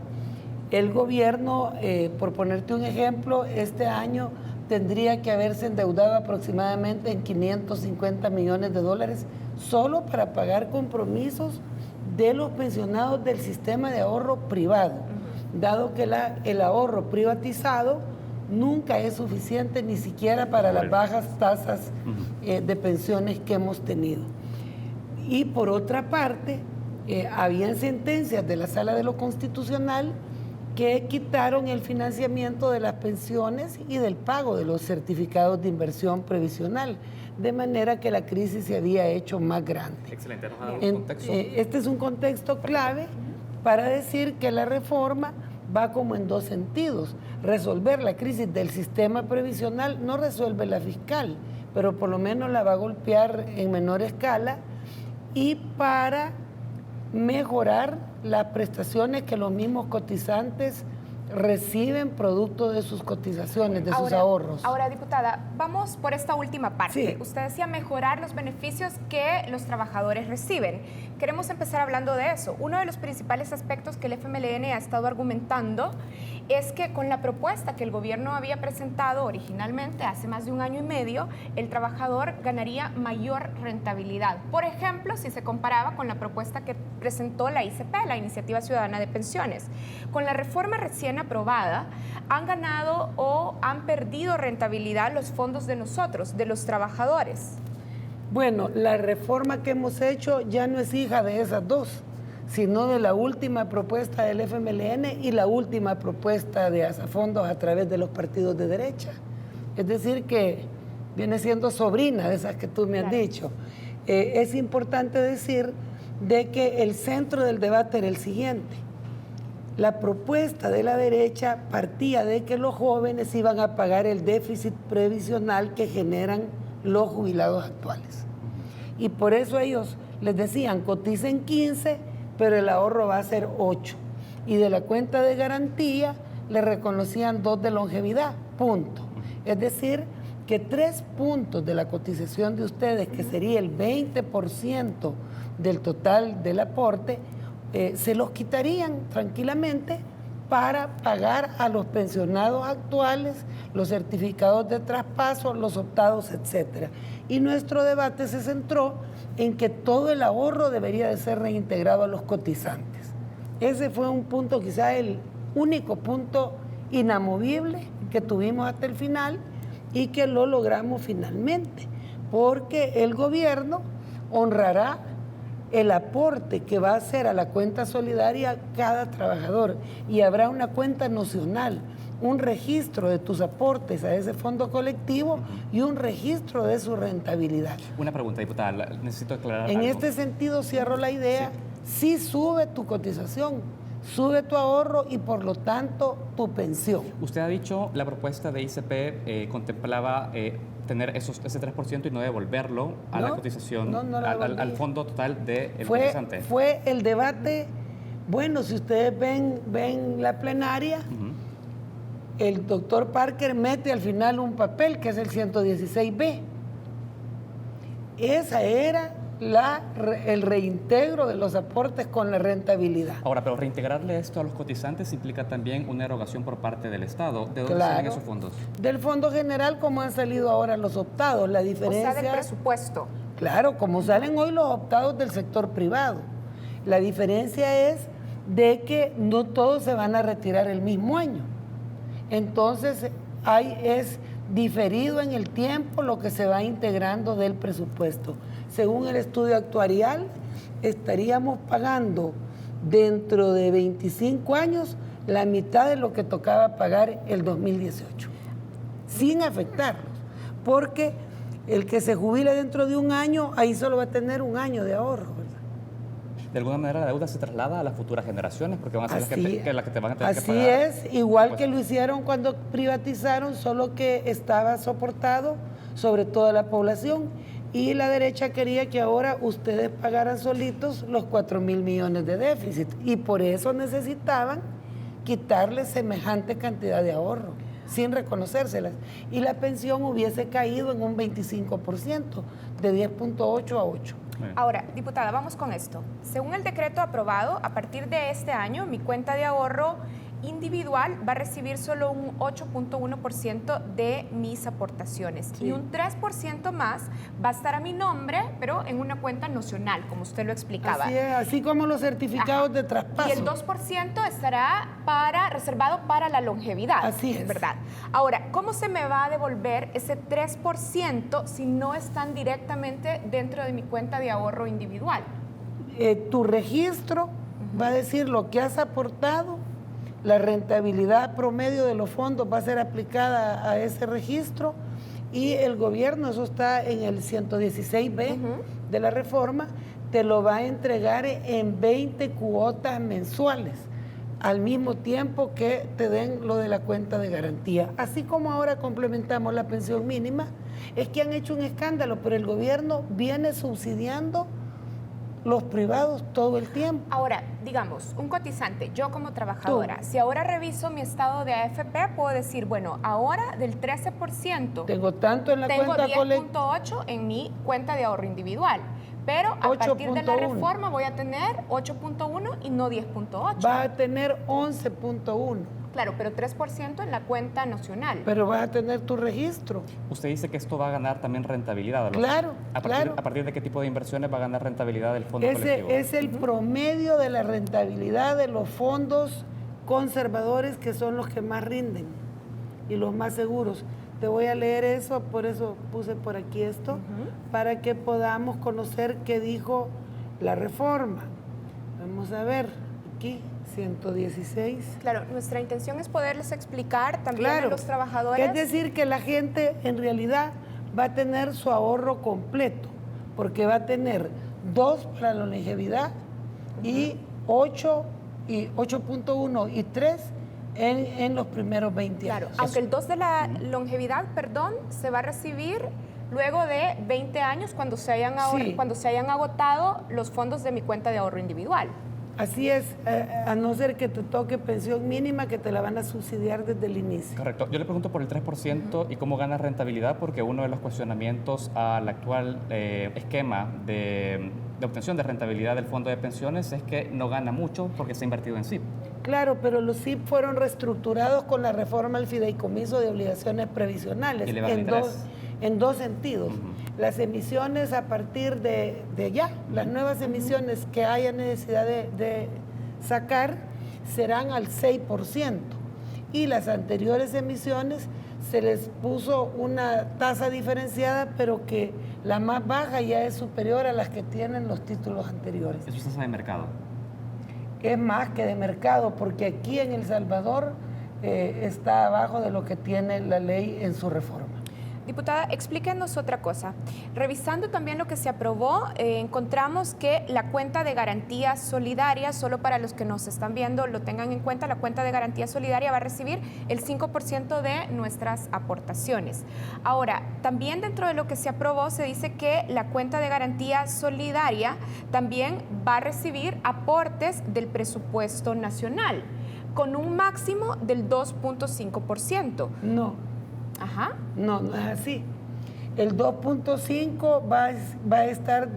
el gobierno, por ponerte un ejemplo, este año tendría que haberse endeudado aproximadamente en $550 millones solo para pagar compromisos de los pensionados del sistema de ahorro privado, dado que el ahorro privatizado nunca es suficiente ni siquiera para las bajas tasas de pensiones que hemos tenido. Y por otra parte, habían sentencias de la Sala de lo Constitucional que quitaron el financiamiento de las pensiones y del pago de los certificados de inversión previsional, de manera que la crisis se había hecho más grande. Excelente, nos ha dado un contexto. Este es un contexto clave para decir que la reforma va como en dos sentidos. Resolver la crisis del sistema previsional no resuelve la fiscal, pero por lo menos la va a golpear en menor escala, y para mejorar las prestaciones que los mismos cotizantes reciben producto de sus cotizaciones, de sus ahorros. Ahora, diputada, vamos por esta última parte. Sí. Usted decía mejorar los beneficios que los trabajadores reciben. Queremos empezar hablando de eso. Uno de los principales aspectos que el FMLN ha estado argumentando es que con la propuesta que el gobierno había presentado originalmente hace más de 1 año y medio, el trabajador ganaría mayor rentabilidad. Por ejemplo, si se comparaba con la propuesta que presentó la ICP, la Iniciativa Ciudadana de Pensiones. Con la reforma recién aprobada, han ganado o han perdido rentabilidad los fondos de nosotros, de los trabajadores. Bueno, la reforma que hemos hecho ya no es hija de esas dos, sino de la última propuesta del FMLN y la última propuesta de Asafondos a través de los partidos de derecha. Es decir, que viene siendo sobrina de esas que tú me has dicho. Es importante decir de que el centro del debate era el siguiente. La propuesta de la derecha partía de que los jóvenes iban a pagar el déficit previsional que generan los jubilados actuales. Y por eso ellos les decían, coticen 15, pero el ahorro va a ser 8. Y de la cuenta de garantía le reconocían 2 de longevidad, punto. Es decir, que 3 puntos de la cotización de ustedes, que sería el 20% del total del aporte, se los quitarían tranquilamente para pagar a los pensionados actuales, los certificados de traspaso, los optados, etc. Y nuestro debate se centró en que todo el ahorro debería de ser reintegrado a los cotizantes. Ese fue un punto, quizá el único punto inamovible que tuvimos hasta el final y que lo logramos finalmente, porque el gobierno honrará el aporte que va a hacer a la cuenta solidaria cada trabajador y habrá una cuenta nocional, un registro de tus aportes a ese fondo colectivo y un registro de su rentabilidad. Una pregunta, diputada, necesito aclarar En algo. este sentido cierro la idea, sí sube tu cotización, sube tu ahorro y por lo tanto tu pensión. Usted ha dicho la propuesta de ICP contemplaba tener ese 3% y no devolverlo a la cotización, al fondo total del cotizante. Fue el debate, bueno, si ustedes ven la plenaria, el doctor Parker mete al final un papel que es el 116B. Esa era el reintegro de los aportes con la rentabilidad. Ahora, pero reintegrarle esto a los cotizantes implica también una erogación por parte del Estado. ¿De dónde Claro. salen esos fondos? Del Fondo General, como han salido ahora los optados. La diferencia, O sea, del presupuesto. Claro, como salen hoy los optados del sector privado. La diferencia es de que no todos se van a retirar el mismo año. Entonces, es diferido en el tiempo lo que se va integrando del presupuesto. Según el estudio actuarial, estaríamos pagando dentro de 25 años la mitad de lo que tocaba pagar el 2018, sin afectarlos, porque el que se jubile dentro de 1 año, ahí solo va a tener 1 año de ahorro, ¿verdad? De alguna manera la deuda se traslada a las futuras generaciones porque van a ser las que te van a tener que Así pagar. es, igual que lo hicieron cuando privatizaron, solo que estaba soportado sobre toda la población y la derecha quería que ahora ustedes pagaran solitos los 4.000 millones de déficit y por eso necesitaban quitarles semejante cantidad de ahorro sin reconocérselas y la pensión hubiese caído en un 25%, de 10.8 a 8. Ahora, diputada, vamos con esto. Según el decreto aprobado, a partir de este año, mi cuenta de ahorro individual va a recibir solo un 8.1% de mis aportaciones y un 3% más va a estar a mi nombre, pero en una cuenta nocional, como usted lo explicaba. Así es, así como los certificados de traspaso. Y el 2% estará reservado para la longevidad. Así es. ¿Verdad? Ahora, ¿cómo se me va a devolver ese 3% si no están directamente dentro de mi cuenta de ahorro individual? Tu registro va a decir lo que has aportado La rentabilidad promedio de los fondos va a ser aplicada a ese registro y el gobierno, eso está en el 116B de la reforma, te lo va a entregar en 20 cuotas mensuales, al mismo tiempo que te den lo de la cuenta de garantía. Así como ahora complementamos la pensión mínima, es que han hecho un escándalo, pero el gobierno viene subsidiando los privados todo el tiempo. Ahora, digamos, un cotizante, yo como trabajadora, si ahora reviso mi estado de AFP, puedo decir, bueno, ahora del 13%, tengo tanto en la cuenta colectiva, 10.8 en mi cuenta de ahorro individual. Pero a partir de la reforma voy a tener 8.1 y no 10.8. Va a tener 11.1. Claro, pero 3% en la cuenta nacional. Pero vas a tener tu registro. Usted dice que esto va a ganar también rentabilidad. Claro, ¿A partir de qué tipo de inversiones va a ganar rentabilidad el fondo colectivo? Es el promedio de la rentabilidad de los fondos conservadores, que son los que más rinden y los más seguros. Te voy a leer eso, por eso puse por aquí esto, para que podamos conocer qué dijo la reforma. Vamos a ver, aquí, 116. Claro, nuestra intención es poderles explicar también a los trabajadores. Es decir, que la gente en realidad va a tener su ahorro completo, porque va a tener 2 para la longevidad y 8.1 y 3 en los primeros 20 años. Aunque el 2 de la longevidad, se va a recibir luego de 20 años cuando se hayan agotado los fondos de mi cuenta de ahorro individual. Así es, a no ser que te toque pensión mínima, que te la van a subsidiar desde el inicio. Correcto. Yo le pregunto por el 3% y cómo gana rentabilidad, porque uno de los cuestionamientos al actual esquema de obtención de rentabilidad del fondo de pensiones es que no gana mucho porque se ha invertido en SIP. Claro, pero los SIP fueron reestructurados con la reforma al fideicomiso de obligaciones previsionales en dos sentidos. Las emisiones a partir de ya, las nuevas emisiones que haya necesidad de sacar serán al 6%, y las anteriores emisiones se les puso una tasa diferenciada, pero que la más baja ya es superior a las que tienen los títulos anteriores. ¿Eso es tasa de mercado? Es más que de mercado, porque aquí en El Salvador está abajo de lo que tiene la ley en su reforma. Diputada, explíquenos otra cosa. Revisando también lo que se aprobó, encontramos que la cuenta de garantía solidaria, solo para los que nos están viendo lo tengan en cuenta, la cuenta de garantía solidaria va a recibir el 5% de nuestras aportaciones. Ahora, también dentro de lo que se aprobó se dice que la cuenta de garantía solidaria también va a recibir aportes del presupuesto nacional, con un máximo del 2.5%. No. Ajá. No, no es así. El 2.5 va a estar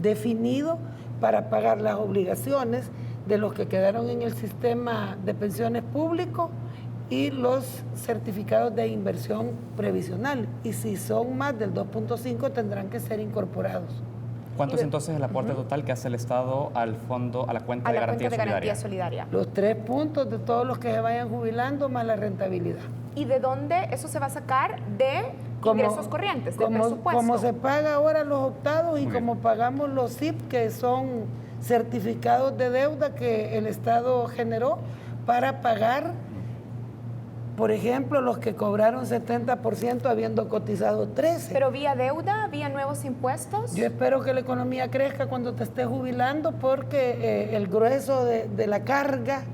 definido para pagar las obligaciones de los que quedaron en el sistema de pensiones público y los certificados de inversión previsional. Y si son más del 2.5 tendrán que ser incorporados. ¿Cuánto es entonces el aporte total que hace el Estado al fondo, a la cuenta de garantía solidaria? Los 3 puntos de todos los que se vayan jubilando más la rentabilidad. ¿Y de dónde eso se va a sacar? De ingresos corrientes, del presupuesto. Como se paga ahora los optados y como pagamos los SIP, que son certificados de deuda que el Estado generó para pagar, por ejemplo, los que cobraron 70% habiendo cotizado 13%. ¿Pero vía deuda, vía nuevos impuestos? Yo espero que la economía crezca cuando te estés jubilando, porque el grueso de la carga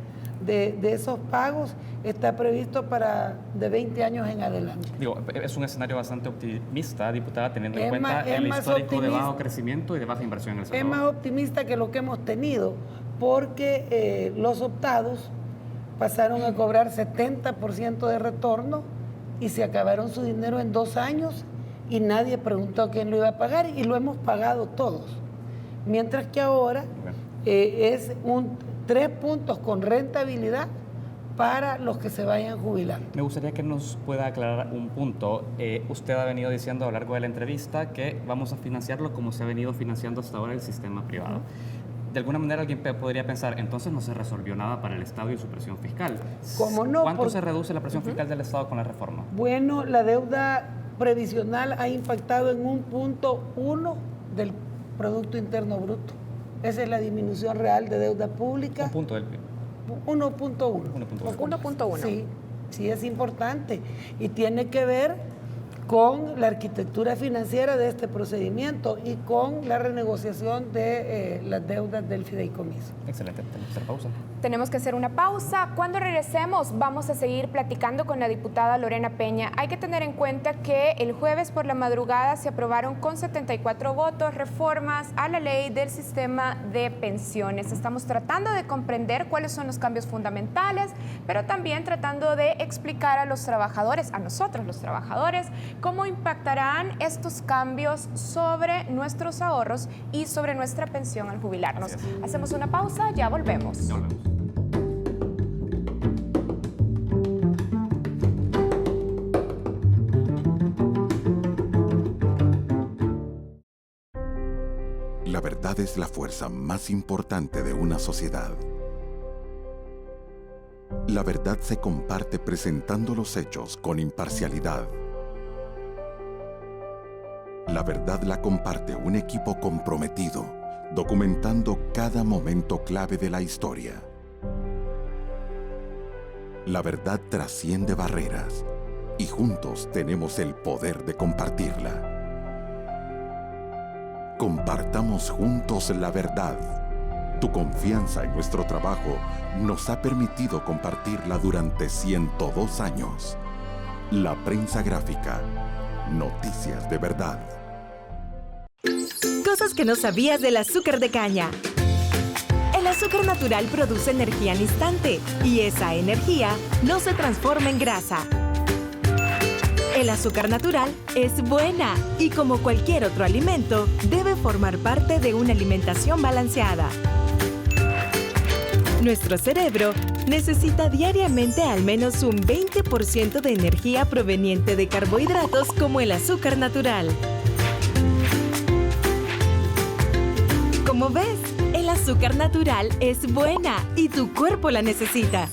de esos pagos está previsto para de 20 años en adelante. Digo, es un escenario bastante optimista, diputada, teniendo en cuenta el histórico de bajo crecimiento y de baja inversión en el sector. Es más optimista que lo que hemos tenido, porque los optados pasaron a cobrar 70% de retorno y se acabaron su dinero en 2 años y nadie preguntó quién lo iba a pagar y lo hemos pagado todos. Mientras que ahora es 3 puntos con rentabilidad para los que se vayan jubilando. Me gustaría que nos pueda aclarar un punto. Usted ha venido diciendo a lo largo de la entrevista que vamos a financiarlo como se ha venido financiando hasta ahora el sistema privado. De alguna manera alguien podría pensar, entonces no se resolvió nada para el Estado y su presión fiscal. ¿Cómo no? ¿Cuánto se reduce la presión fiscal del Estado con la reforma? Bueno, la deuda previsional ha impactado en 1.1 del Producto Interno Bruto. Esa es la disminución real de deuda pública. 1 punto del PIB. 1.1. Sí, es importante y tiene que ver con la arquitectura financiera de este procedimiento y con la renegociación de las deudas del fideicomiso. Excelente, tenemos que hacer pausa. Tenemos que hacer una pausa. Cuando regresemos vamos a seguir platicando con la diputada Lorena Peña. Hay que tener en cuenta que el jueves por la madrugada se aprobaron con 74 votos reformas a la ley del sistema de pensiones. Estamos tratando de comprender cuáles son los cambios fundamentales, pero también tratando de explicar a los trabajadores, a nosotros los trabajadores, cómo impactarán estos cambios sobre nuestros ahorros y sobre nuestra pensión al jubilarnos. Hacemos una pausa, ya volvemos. La verdad es la fuerza más importante de una sociedad. La verdad se comparte presentando los hechos con imparcialidad. La verdad la comparte un equipo comprometido, documentando cada momento clave de la historia. La verdad trasciende barreras y juntos tenemos el poder de compartirla. Compartamos juntos la verdad. Tu confianza en nuestro trabajo nos ha permitido compartirla durante 102 años. La prensa gráfica. Noticias de verdad. Cosas que no sabías del azúcar de caña. El azúcar natural produce energía al instante y esa energía no se transforma en grasa. El azúcar natural es buena y como cualquier otro alimento, debe formar parte de una alimentación balanceada. Nuestro cerebro necesita diariamente al menos un 20% de energía proveniente de carbohidratos como el azúcar natural. Como ves, el azúcar natural es buena y tu cuerpo la necesita.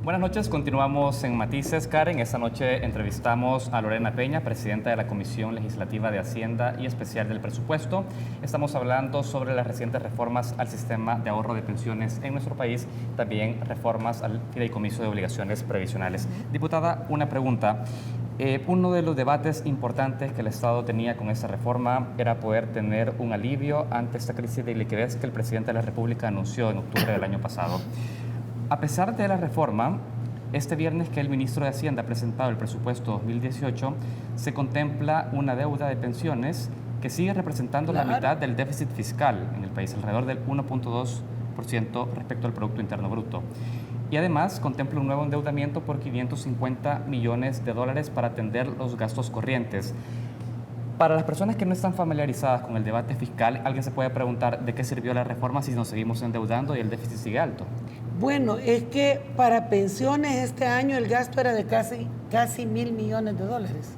Buenas noches, continuamos en Matices, Karen. Esta noche entrevistamos a Lorena Peña, presidenta de la Comisión Legislativa de Hacienda y Especial del Presupuesto. Estamos hablando sobre las recientes reformas al sistema de ahorro de pensiones en nuestro país, también reformas al fideicomiso de obligaciones previsionales. Diputada, una pregunta. Uno de los debates importantes que el Estado tenía con esta reforma era poder tener un alivio ante esta crisis de liquidez que el presidente de la República anunció en octubre del año pasado. A pesar de la reforma, este viernes que el ministro de Hacienda ha presentado el presupuesto 2018, se contempla una deuda de pensiones que sigue representando la mitad del déficit fiscal en el país, alrededor del 1.2% respecto al Producto Interno Bruto. Y además contempla un nuevo endeudamiento por 550 millones de dólares para atender los gastos corrientes. Para las personas que no están familiarizadas con el debate fiscal, alguien se puede preguntar de qué sirvió la reforma si nos seguimos endeudando y el déficit sigue alto. Bueno, es que para pensiones este año el gasto era de casi 1.000 millones de dólares.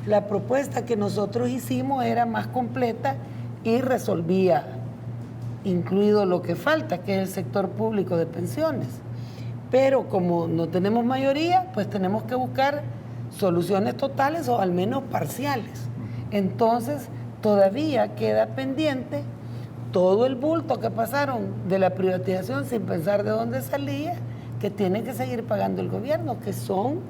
La propuesta que nosotros hicimos era más completa y resolvía, incluido lo que falta, que es el sector público de pensiones. Pero como no tenemos mayoría, pues tenemos que buscar soluciones totales o al menos parciales. Entonces, todavía queda pendiente todo el bulto que pasaron de la privatización sin pensar de dónde salía, que tiene que seguir pagando el gobierno, que son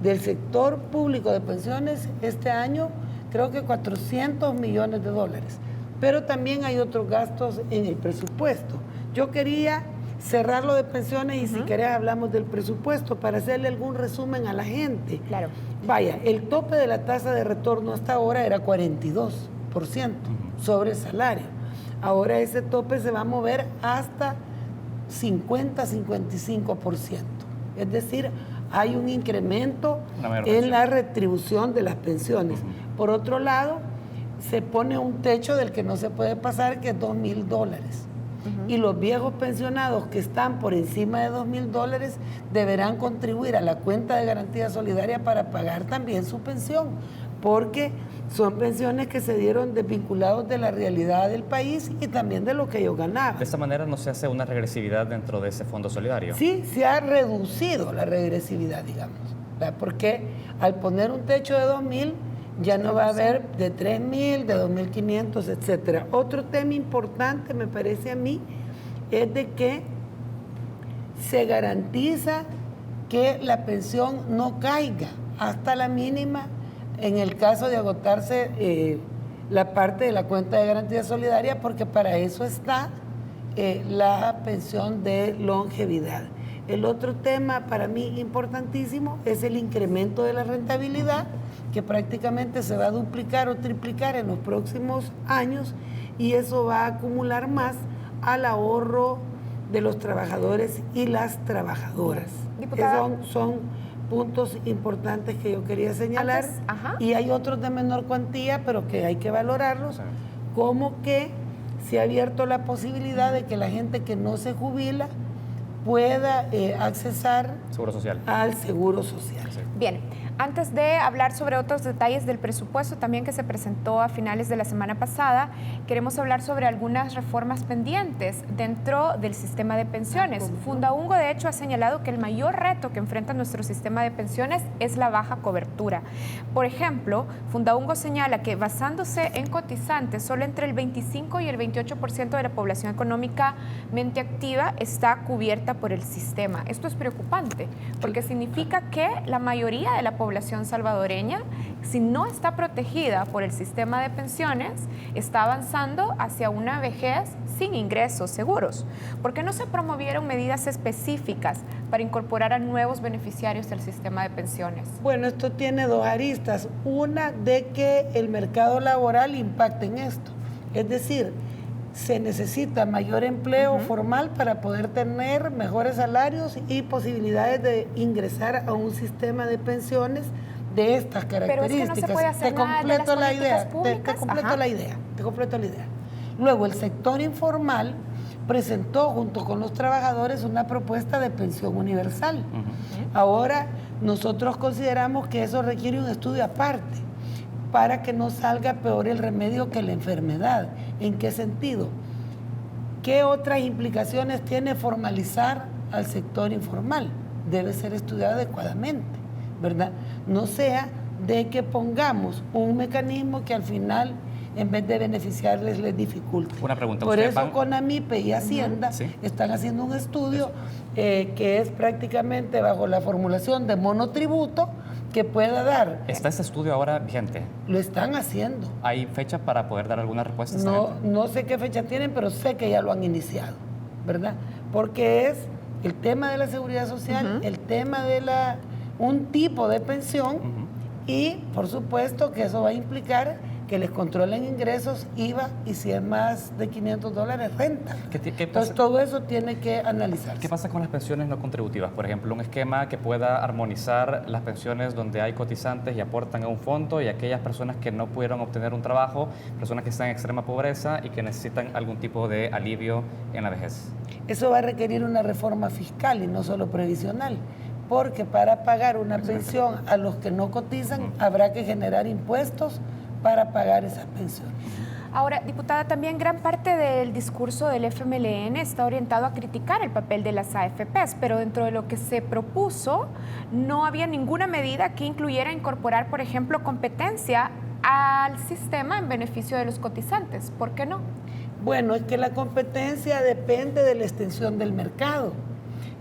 del sector público de pensiones este año, creo que 400 millones de dólares. Pero también hay otros gastos en el presupuesto. Yo quería cerrar lo de pensiones y si querés hablamos del presupuesto para hacerle algún resumen a la gente. Claro. Vaya, el tope de la tasa de retorno hasta ahora era 42% sobre el salario. Ahora ese tope se va a mover hasta 50-55%. Es decir, hay un incremento en la retribución de las pensiones. Por otro lado, se pone un techo del que no se puede pasar, que es $2.000. Y los viejos pensionados que están por encima de $2.000 deberán contribuir a la cuenta de garantía solidaria para pagar también su pensión. porque son pensiones que se dieron desvinculados de la realidad del país y también de lo que ellos ganaban. De esta manera no se hace una regresividad dentro de ese fondo solidario. Sí, se ha reducido la regresividad, digamos, ¿verdad? Porque al poner un techo de 2.000, ya no va a haber de 3.000, de 2.500, etcétera. Otro tema importante, me parece a mí, es de que se garantiza que la pensión no caiga hasta la mínima en el caso de agotarse la parte de la cuenta de garantía solidaria, porque para eso está la pensión de longevidad. El otro tema para mí importantísimo es el incremento de la rentabilidad, que prácticamente se va a duplicar o triplicar en los próximos años, y eso va a acumular más al ahorro de los trabajadores y las trabajadoras. Son puntos importantes que yo quería señalar. Y hay otros de menor cuantía, pero que hay que valorarlos, como que se ha abierto la posibilidad de que la gente que no se jubila pueda accesar al seguro social. Bien, antes de hablar sobre otros detalles del presupuesto también que se presentó a finales de la semana pasada, queremos hablar sobre algunas reformas pendientes dentro del sistema de pensiones. Fundaungo, de hecho, ha señalado que el mayor reto que enfrenta nuestro sistema de pensiones es la baja cobertura. Por ejemplo, Fundaungo señala que basándose en cotizantes, solo entre el 25 y el 28% de la población económicamente activa está cubierta por el sistema. Esto es preocupante porque significa que la mayoría de la población salvadoreña, si no está protegida por el sistema de pensiones, está avanzando hacia una vejez sin ingresos seguros. ¿Por qué no se promovieron medidas específicas para incorporar a nuevos beneficiarios del sistema de pensiones? Bueno, esto tiene dos aristas. Una, de que el mercado laboral impacte en esto. Es decir, se necesita mayor empleo formal para poder tener mejores salarios y posibilidades de ingresar a un sistema de pensiones de estas características. Pero es que no se puede hacer nada de las políticas públicas. Te completo la idea. Luego, el sector informal presentó junto con los trabajadores una propuesta de pensión universal. Ahora, nosotros consideramos que eso requiere un estudio aparte, para que no salga peor el remedio que la enfermedad. ¿En qué sentido? ¿Qué otras implicaciones tiene formalizar al sector informal? Debe ser estudiado adecuadamente, ¿verdad? No sea de que pongamos un mecanismo que al final, en vez de beneficiarles, les dificulte. Una pregunta. Por eso CONAMIPE y Hacienda están haciendo un estudio que es prácticamente bajo la formulación de monotributo, que pueda dar. ¿Está este estudio ahora vigente? Lo están haciendo. ¿Hay fecha para poder dar alguna respuesta? No sé qué fecha tienen, pero sé que ya lo han iniciado, ¿verdad? Porque es el tema de la seguridad social, el tema de un tipo de pensión y, por supuesto, que eso va a implicar que les controlen ingresos, IVA y si es más de $500, renta. Entonces, todo eso tiene que analizarse. ¿Qué pasa con las pensiones no contributivas? Por ejemplo, un esquema que pueda armonizar las pensiones donde hay cotizantes y aportan a un fondo y aquellas personas que no pudieron obtener un trabajo, personas que están en extrema pobreza y que necesitan algún tipo de alivio en la vejez. Eso va a requerir una reforma fiscal y no solo previsional, porque para pagar una pensión a los que no cotizan habrá que generar impuestos para pagar esas pensiones. Ahora, diputada, también gran parte del discurso del FMLN está orientado a criticar el papel de las AFPs, pero dentro de lo que se propuso no había ninguna medida que incluyera incorporar, por ejemplo, competencia al sistema en beneficio de los cotizantes. ¿Por qué no? Bueno, es que la competencia depende de la extensión del mercado.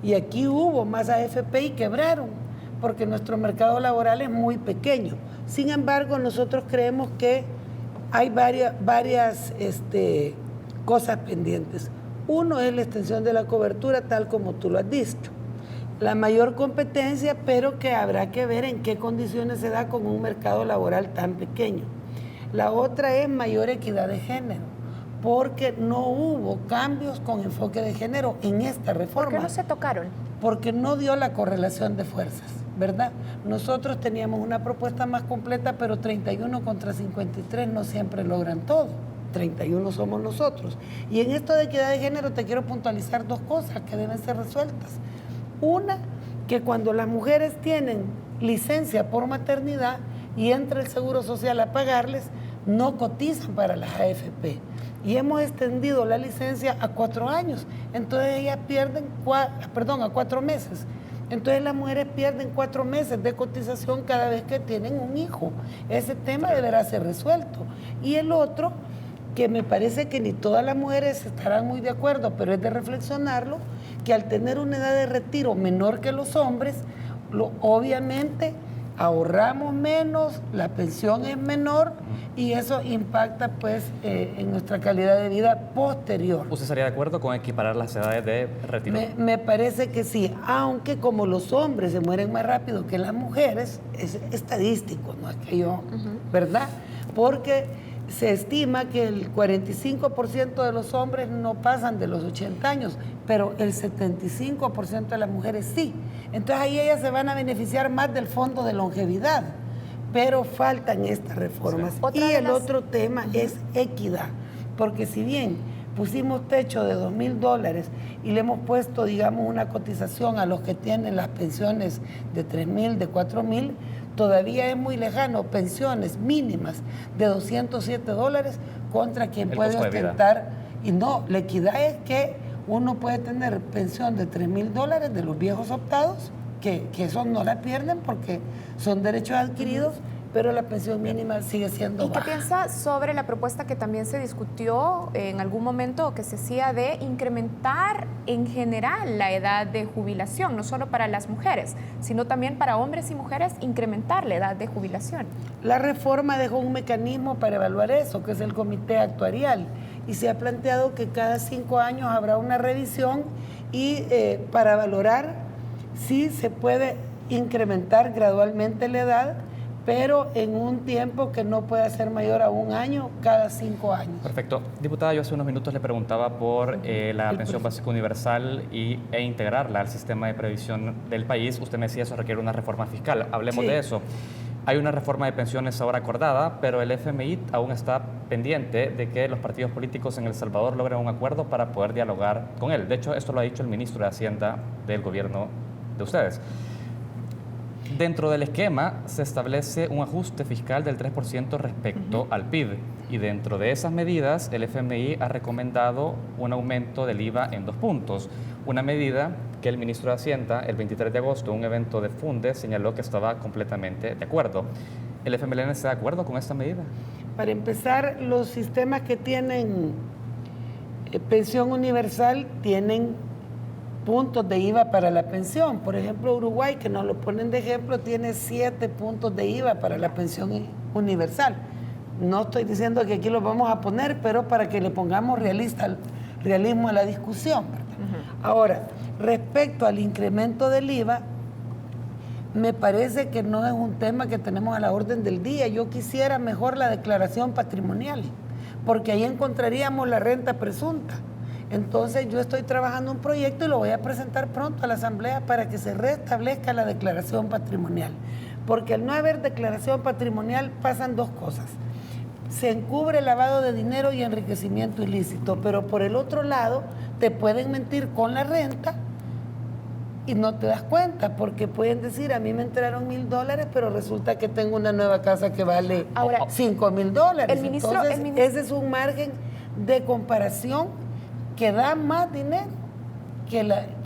Y aquí hubo más AFP y quebraron, porque nuestro mercado laboral es muy pequeño. Sin embargo, nosotros creemos que hay varias cosas pendientes. Uno es la extensión de la cobertura, tal como tú lo has dicho. La mayor competencia, pero que habrá que ver en qué condiciones se da con un mercado laboral tan pequeño. La otra es mayor equidad de género, porque no hubo cambios con enfoque de género en esta reforma. ¿Por qué no se tocaron? Porque no dio la correlación de fuerzas, ¿verdad? Nosotros teníamos una propuesta más completa, pero 31 contra 53 no siempre logran todo. 31 somos nosotros. Y en esto de equidad de género te quiero puntualizar dos cosas que deben ser resueltas. Una, que cuando las mujeres tienen licencia por maternidad, y entra el Seguro Social a pagarles, no cotizan para las AFP. Y hemos extendido la licencia a 4 años. Entonces ellas pierden, a 4 meses. Entonces las mujeres pierden 4 meses de cotización cada vez que tienen un hijo. Ese tema deberá ser resuelto. Y el otro, que me parece que ni todas las mujeres estarán muy de acuerdo, pero es de reflexionarlo, que al tener una edad de retiro menor que los hombres, obviamente ahorramos menos, la pensión es menor y eso impacta pues en nuestra calidad de vida posterior. ¿Usted estaría de acuerdo con equiparar las edades de retiro? Me parece que sí, aunque como los hombres se mueren más rápido que las mujeres, es estadístico, no es que yo, ¿verdad? Porque se estima que el 45% de los hombres no pasan de los 80 años, pero el 75% de las mujeres sí. Entonces ahí ellas se van a beneficiar más del fondo de longevidad, pero faltan estas reformas. Sí. Y el otro tema es equidad, porque si bien pusimos techo de $2,000 y le hemos puesto, digamos, una cotización a los que tienen las pensiones de $3,000, de $4,000, todavía es muy lejano pensiones mínimas de $207 contra quien puede ostentar. Y no, la equidad es que uno puede tener pensión de $3,000 de los viejos optados, que eso no la pierden porque son derechos adquiridos, pero la pensión mínima sigue siendo baja. ¿Y qué piensa sobre la propuesta que también se discutió en algún momento, que se hacía de incrementar en general la edad de jubilación, no solo para las mujeres, sino también para hombres y mujeres, incrementar la edad de jubilación? La reforma dejó un mecanismo para evaluar eso, que es el comité actuarial, y se ha planteado que cada 5 años habrá una revisión y para valorar si se puede incrementar gradualmente la edad, pero en un tiempo que no pueda ser mayor a 1 año cada 5 años. Perfecto. Diputada, yo hace unos minutos le preguntaba por la pensión básica universal e integrarla al sistema de previsión del país. Usted me decía eso requiere una reforma fiscal. Hablemos de eso. Hay una reforma de pensiones ahora acordada, pero el FMI aún está pendiente de que los partidos políticos en El Salvador logren un acuerdo para poder dialogar con él. De hecho, esto lo ha dicho el ministro de Hacienda del gobierno de ustedes. Dentro del esquema se establece un ajuste fiscal del 3% respecto al PIB y dentro de esas medidas el FMI ha recomendado un aumento del IVA en 2 puntos, una medida que el ministro de Hacienda el 23 de agosto en un evento de Funde señaló que estaba completamente de acuerdo. ¿El FMLN está de acuerdo con esta medida? Para empezar, los sistemas que tienen pensión universal tienen puntos de IVA para la pensión. Por ejemplo, Uruguay, que nos lo ponen de ejemplo, tiene 7 puntos de IVA para la pensión universal. No estoy diciendo que aquí los vamos a poner, pero para que le pongamos realismo a la discusión. Ahora, respecto al incremento del IVA, me parece que no es un tema que tenemos a la orden del día. Yo quisiera mejor la declaración patrimonial, porque ahí encontraríamos la renta presunta. Entonces yo estoy trabajando un proyecto y lo voy a presentar pronto a la Asamblea para que se restablezca la declaración patrimonial. Porque al no haber declaración patrimonial pasan 2 cosas. Se encubre el lavado de dinero y enriquecimiento ilícito, pero por el otro lado te pueden mentir con la renta y no te das cuenta, porque pueden decir, a mí me entraron $1,000, pero resulta que tengo una nueva casa que vale $5,000. Entonces, ese es un margen de comparación que da más dinero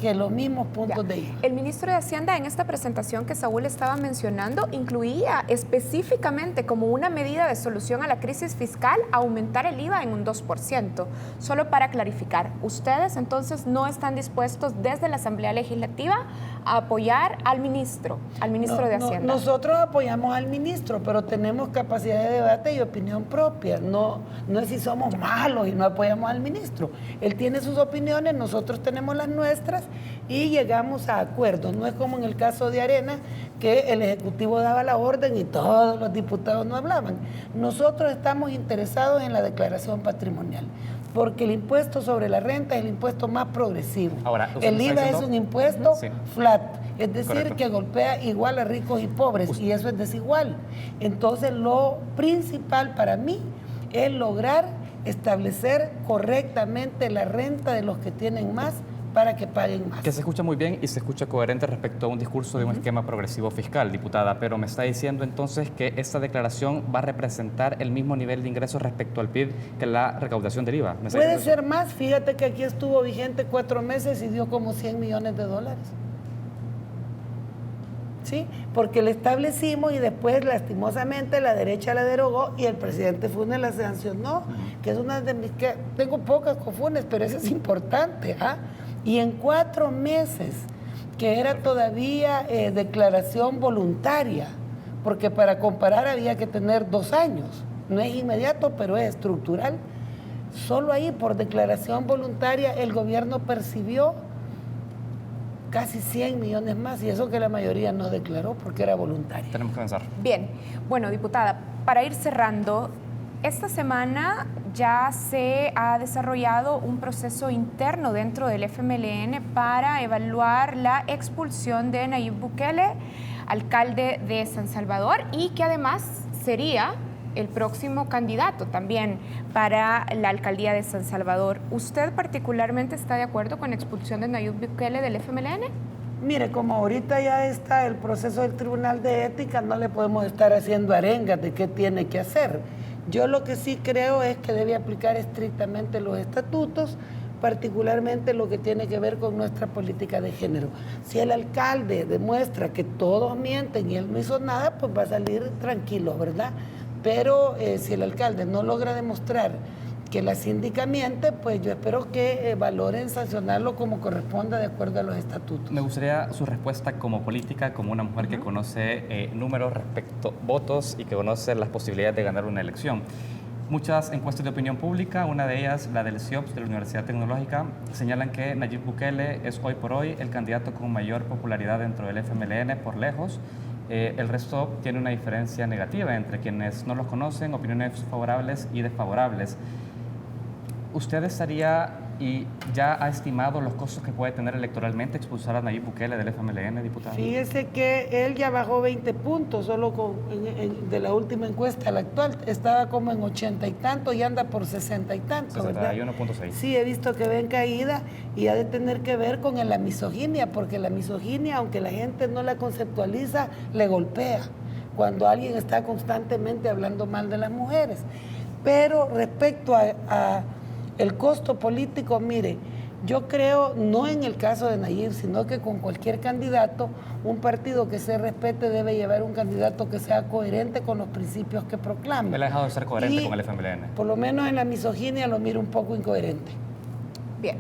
que los mismos puntos de IVA. El ministro de Hacienda en esta presentación que Saúl estaba mencionando incluía específicamente como una medida de solución a la crisis fiscal aumentar el IVA en un 2%. Solo para clarificar, ¿ustedes entonces no están dispuestos desde la Asamblea Legislativa a apoyar al ministro de Hacienda? Nosotros apoyamos al ministro, pero tenemos capacidad de debate y opinión propia. No es si somos malos y no apoyamos al ministro. Él tiene sus opiniones, nosotros tenemos las nuestras y llegamos a acuerdos. No es como en el caso de Arena, que el Ejecutivo daba la orden y todos los diputados no hablaban. Nosotros estamos interesados en la declaración patrimonial, porque el impuesto sobre la renta es el impuesto más progresivo. Ahora, el IVA es un impuesto flat, es decir, que golpea igual a ricos y pobres, y eso es desigual. Entonces, lo principal para mí es lograr establecer correctamente la renta de los que tienen más para que paguen más. Que se escucha muy bien y se escucha coherente respecto a un discurso de un esquema progresivo fiscal, diputada, pero me está diciendo entonces que esta declaración va a representar el mismo nivel de ingresos respecto al PIB que la recaudación del IVA. Puede ser más, fíjate que aquí estuvo vigente 4 meses y dio como 100 millones de dólares. ¿Sí? Porque le establecimos y después lastimosamente la derecha la derogó y el presidente Funes la sancionó, que es una de mis que tengo pocas con Funes, pero eso es importante, ¿ah? Y en 4 meses, que era todavía declaración voluntaria, porque para comparar había que tener 2 años, no es inmediato, pero es estructural. Solo ahí, por declaración voluntaria, el gobierno percibió casi 100 millones más, y eso que la mayoría no declaró porque era voluntario. Tenemos que avanzar. Bien, bueno, diputada, para ir cerrando, esta semana ya se ha desarrollado un proceso interno dentro del FMLN para evaluar la expulsión de Nayib Bukele, alcalde de San Salvador, y que además sería el próximo candidato también para la alcaldía de San Salvador. ¿Usted particularmente está de acuerdo con la expulsión de Nayib Bukele del FMLN? Mire, como ahorita ya está el proceso del Tribunal de Ética, no le podemos estar haciendo arengas de qué tiene que hacer. Yo lo que sí creo es que debe aplicar estrictamente los estatutos, particularmente lo que tiene que ver con nuestra política de género. Si el alcalde demuestra que todos mienten y él no hizo nada, pues va a salir tranquilo, ¿verdad? Pero si el alcalde no logra demostrar que la síndica miente, pues yo espero que valoren sancionarlo como corresponda de acuerdo a los estatutos. Me gustaría su respuesta como política, como una mujer que conoce números respecto a votos y que conoce las posibilidades de ganar una elección. Muchas encuestas de opinión pública, una de ellas, la del CIOPS de la Universidad Tecnológica, señalan que Nayib Bukele es hoy por hoy el candidato con mayor popularidad dentro del FMLN por lejos. El resto tiene una diferencia negativa entre quienes no los conocen, opiniones favorables y desfavorables. ¿Usted estaría y ya ha estimado los costos que puede tener electoralmente expulsar a Nayib Bukele del FMLN, diputada? Fíjese que él ya bajó 20 puntos solo de la última encuesta a la actual. Estaba como en 80 y tanto y anda por 60 y tanto, 61.6. Sí, he visto que va en caída y ha de tener que ver con la misoginia, porque la misoginia, aunque la gente no la conceptualiza, le golpea cuando alguien está constantemente hablando mal de las mujeres. Pero respecto a el costo político, mire, yo creo, no en el caso de Nayib, sino que con cualquier candidato, un partido que se respete debe llevar un candidato que sea coherente con los principios que proclama. Él ha dejado de ser coherente con el FMLN. Por lo menos en la misoginia lo miro un poco incoherente. Bien,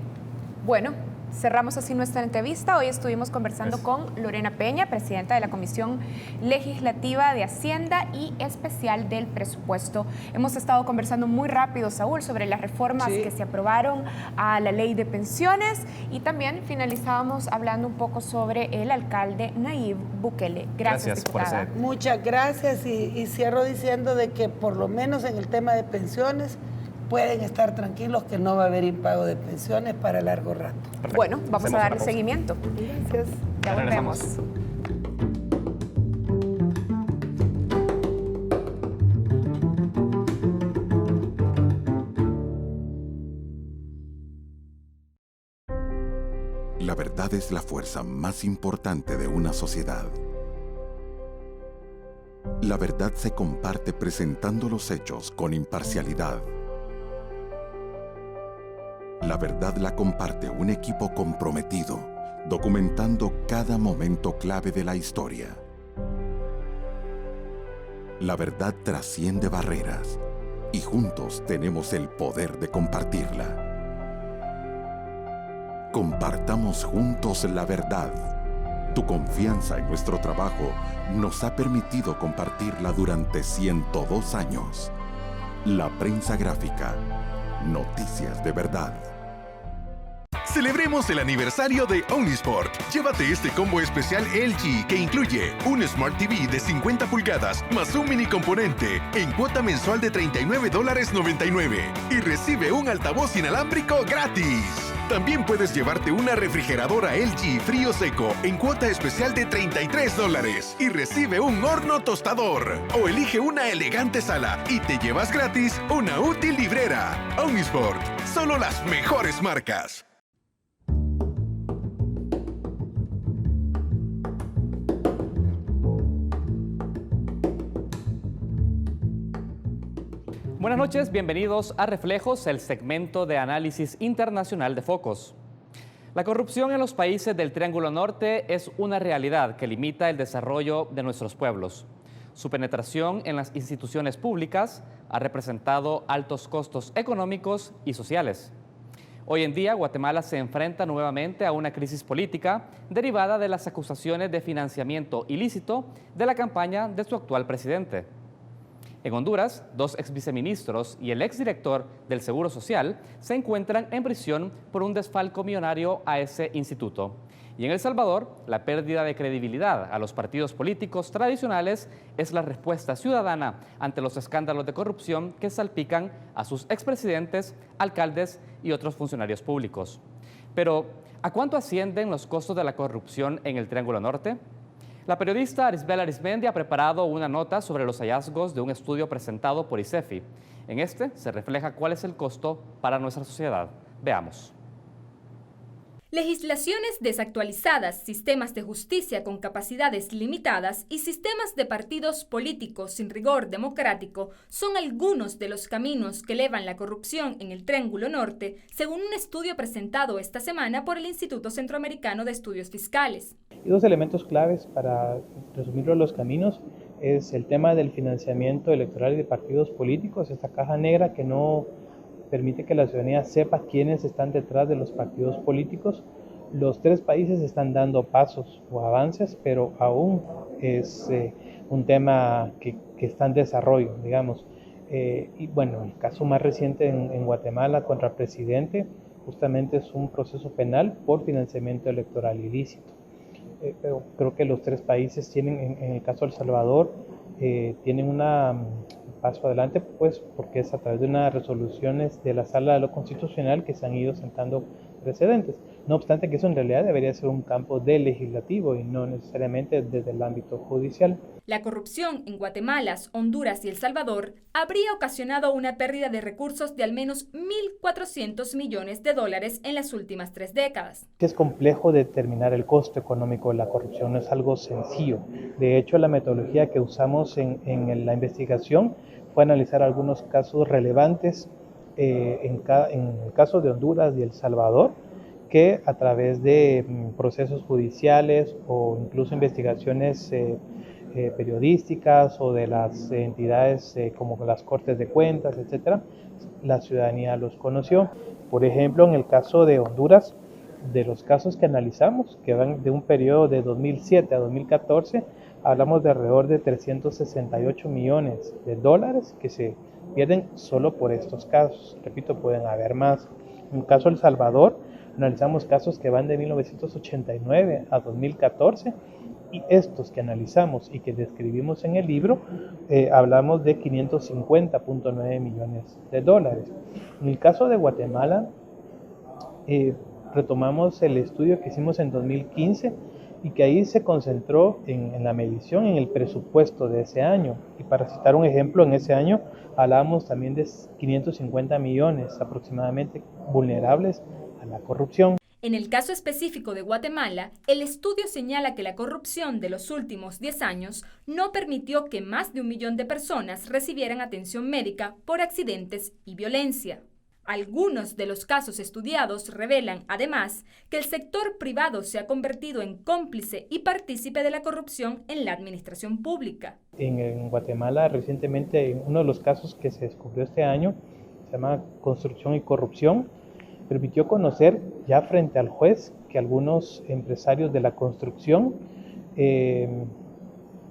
bueno, cerramos así nuestra entrevista. Hoy estuvimos conversando con Lorena Peña, presidenta de la Comisión Legislativa de Hacienda y Especial del Presupuesto. Hemos estado conversando muy rápido, Saúl, sobre las reformas que se aprobaron a la ley de pensiones y también finalizábamos hablando un poco sobre el alcalde Nayib Bukele. Gracias, diputada. Muchas gracias y cierro diciendo de que por lo menos en el tema de pensiones pueden estar tranquilos que no va a haber impago de pensiones para largo rato. Perfecto. Bueno, vamos a darle seguimiento. Gracias. Ya volvemos. La verdad es la fuerza más importante de una sociedad. La verdad se comparte presentando los hechos con imparcialidad. La verdad la comparte un equipo comprometido, documentando cada momento clave de la historia. La verdad trasciende barreras y juntos tenemos el poder de compartirla. Compartamos juntos la verdad. Tu confianza en nuestro trabajo nos ha permitido compartirla durante 102 años. La prensa gráfica. Noticias de verdad. Celebremos el aniversario de Omnisport. Llévate este combo especial LG que incluye un Smart TV de 50 pulgadas más un mini componente en cuota mensual de $39.99 y recibe un altavoz inalámbrico gratis. También puedes llevarte una refrigeradora LG frío seco en cuota especial de $33 y recibe un horno tostador. O elige una elegante sala y te llevas gratis una útil librera. Omnisport, solo las mejores marcas. Buenas noches, bienvenidos a Reflejos, el segmento de análisis internacional de Focos. La corrupción en los países del Triángulo Norte es una realidad que limita el desarrollo de nuestros pueblos. Su penetración en las instituciones públicas ha representado altos costos económicos y sociales. Hoy en día, Guatemala se enfrenta nuevamente a una crisis política derivada de las acusaciones de financiamiento ilícito de la campaña de su actual presidente. En Honduras, 2 exviceministros y el exdirector del Seguro Social se encuentran en prisión por un desfalco millonario a ese instituto. Y en El Salvador, la pérdida de credibilidad a los partidos políticos tradicionales es la respuesta ciudadana ante los escándalos de corrupción que salpican a sus expresidentes, alcaldes y otros funcionarios públicos. Pero, ¿a cuánto ascienden los costos de la corrupción en el Triángulo Norte? La periodista Arisbel Arismendi ha preparado una nota sobre los hallazgos de un estudio presentado por ICEFI. En este se refleja cuál es el costo para nuestra sociedad. Veamos. Legislaciones desactualizadas, sistemas de justicia con capacidades limitadas y sistemas de partidos políticos sin rigor democrático son algunos de los caminos que elevan la corrupción en el Triángulo Norte, según un estudio presentado esta semana por el Instituto Centroamericano de Estudios Fiscales. Y 2 elementos claves para resumirlo los caminos es el tema del financiamiento electoral y de partidos políticos, esta caja negra que no permite que la ciudadanía sepa quiénes están detrás de los partidos políticos. Los 3 países están dando pasos o avances, pero aún es un tema que está en desarrollo, digamos. Y bueno, el caso más reciente en Guatemala contra el presidente justamente es un proceso penal por financiamiento electoral ilícito. Pero creo que los 3 países tienen, en el caso de El Salvador, tienen un paso adelante, pues porque es a través de unas resoluciones de la Sala de lo Constitucional que se han ido sentando precedentes. No obstante que eso en realidad debería ser un campo del legislativo y no necesariamente desde el ámbito judicial. La corrupción en Guatemala, Honduras y El Salvador habría ocasionado una pérdida de recursos de al menos $1.400 millones en las últimas 3 décadas. Es complejo determinar el costo económico de la corrupción, no es algo sencillo. De hecho, la metodología que usamos en la investigación fue analizar algunos casos relevantes en el caso de Honduras y El Salvador, que a través de procesos judiciales o incluso investigaciones periodísticas o de las entidades como las Cortes de Cuentas, etcétera, la ciudadanía los conoció. Por ejemplo, en el caso de Honduras, de los casos que analizamos, que van de un periodo de 2007 a 2014, hablamos de alrededor de $368 millones que se pierden solo por estos casos. Repito, pueden haber más. En el caso de El Salvador, analizamos casos que van de 1989 a 2014 y estos que analizamos y que describimos en el libro, hablamos de $550.9 millones. En el caso de Guatemala, retomamos el estudio que hicimos en 2015 y que ahí se concentró en la medición, en el presupuesto de ese año. Y para citar un ejemplo, en ese año hablábamos también de 550 millones aproximadamente vulnerables a la corrupción. En el caso específico de Guatemala, el estudio señala que la corrupción de los últimos 10 años no permitió que más de 1 millón de personas recibieran atención médica por accidentes y violencia. Algunos de los casos estudiados revelan, además, que el sector privado se ha convertido en cómplice y partícipe de la corrupción en la administración pública. En Guatemala, recientemente, uno de los casos que se descubrió este año, se llama Construcción y Corrupción, permitió conocer ya frente al juez que algunos empresarios de la construcción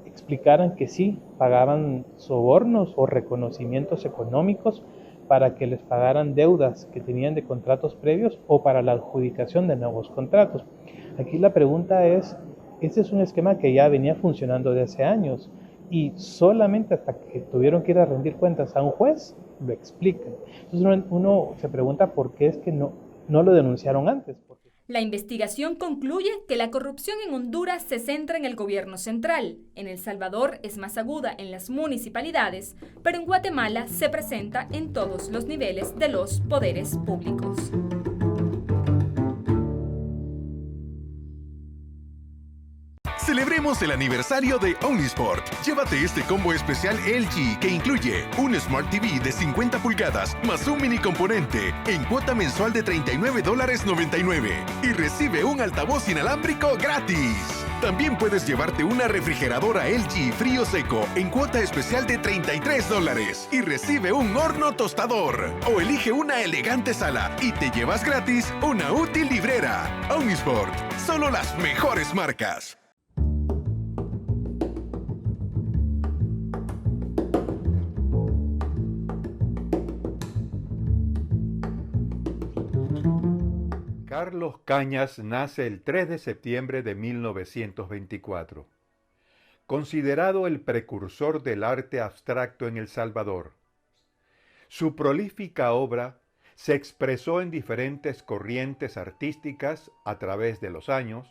explicaran que sí, pagaban sobornos o reconocimientos económicos para que les pagaran deudas que tenían de contratos previos o para la adjudicación de nuevos contratos. Aquí la pregunta es, este es un esquema que ya venía funcionando de hace años y solamente hasta que tuvieron que ir a rendir cuentas a un juez, lo explican. Entonces uno se pregunta por qué es que no lo denunciaron antes. La investigación concluye que la corrupción en Honduras se centra en el gobierno central. En El Salvador es más aguda en las municipalidades, pero en Guatemala se presenta en todos los niveles de los poderes públicos. Celebremos Celebremos el aniversario de Omnisport. Llévate este combo especial LG que incluye un Smart TV de 50 pulgadas más un mini componente en cuota mensual de $39.99 y recibe un altavoz inalámbrico gratis. También puedes llevarte una refrigeradora LG frío seco en cuota especial de $33 y recibe un horno tostador. O elige una elegante sala y te llevas gratis una útil librera. Omnisport, solo las mejores marcas. Carlos Cañas nace el 3 de septiembre de 1924. Considerado el precursor del arte abstracto en El Salvador. Su prolífica obra se expresó en diferentes corrientes artísticas a través de los años,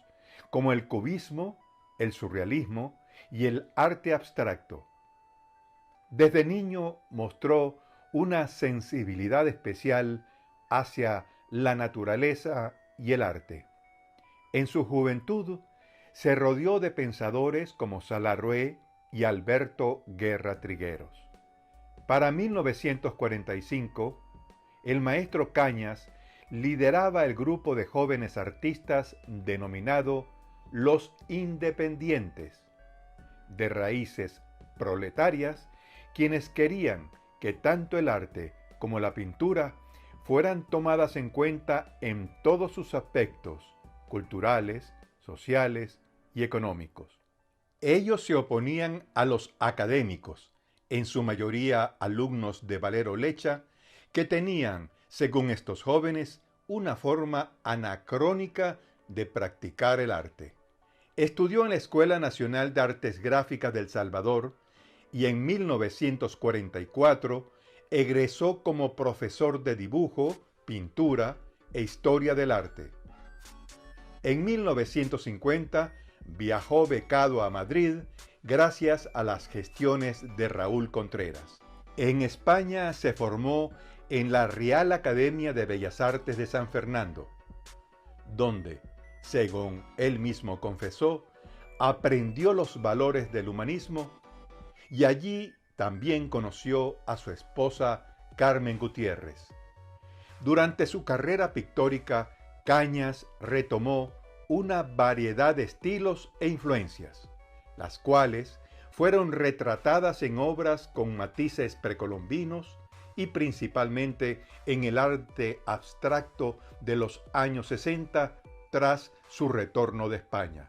como el cubismo, el surrealismo y el arte abstracto. Desde niño mostró una sensibilidad especial hacia la naturaleza y el arte. En su juventud se rodeó de pensadores como Salarrué y Alberto Guerra Trigueros. Para 1945, el maestro Cañas lideraba el grupo de jóvenes artistas denominado Los Independientes, de raíces proletarias, quienes querían que tanto el arte como la pintura fueran tomadas en cuenta en todos sus aspectos culturales, sociales y económicos. Ellos se oponían a los académicos, en su mayoría alumnos de Valero Lecha, que tenían, según estos jóvenes, una forma anacrónica de practicar el arte. Estudió en la Escuela Nacional de Artes Gráficas del Salvador y en 1944 egresó como profesor de dibujo, pintura e historia del arte. En 1950 viajó becado a Madrid gracias a las gestiones de Raúl Contreras. En España se formó en la Real Academia de Bellas Artes de San Fernando, donde, según él mismo confesó, aprendió los valores del humanismo y allí también conoció a su esposa Carmen Gutiérrez. Durante su carrera pictórica, Cañas retomó una variedad de estilos e influencias, las cuales fueron retratadas en obras con matices precolombinos y principalmente en el arte abstracto de los años 60 tras su retorno de España.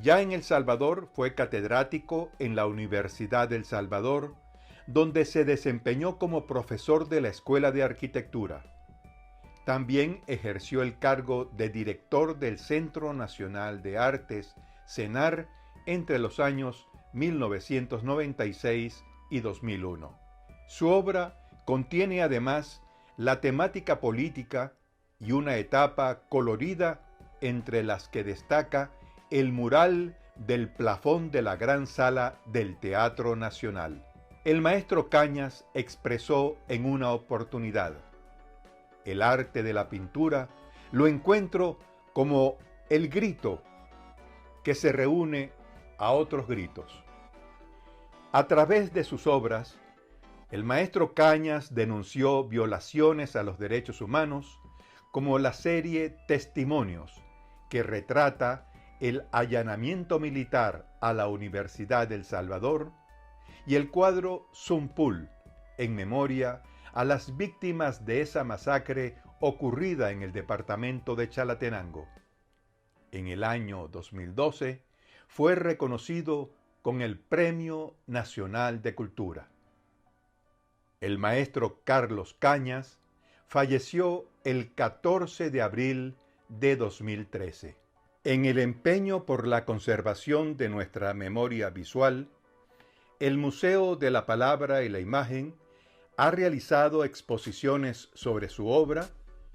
Ya en El Salvador fue catedrático en la Universidad del Salvador, donde se desempeñó como profesor de la Escuela de Arquitectura. También ejerció el cargo de director del Centro Nacional de Artes, CENAR, entre los años 1996 y 2001. Su obra contiene además la temática política y una etapa colorida entre las que destaca el mural del plafón de la gran sala del Teatro Nacional. El maestro Cañas expresó en una oportunidad: el arte de la pintura lo encuentro como el grito que se reúne a otros gritos. A través de sus obras, el maestro Cañas denunció violaciones a los derechos humanos, como la serie Testimonios, que retrata el allanamiento militar a la Universidad del Salvador, y el cuadro Zumpul, en memoria a las víctimas de esa masacre ocurrida en el departamento de Chalatenango. En el año 2012 fue reconocido con el Premio Nacional de Cultura. El maestro Carlos Cañas falleció el 14 de abril de 2013. En el empeño por la conservación de nuestra memoria visual, el Museo de la Palabra y la Imagen ha realizado exposiciones sobre su obra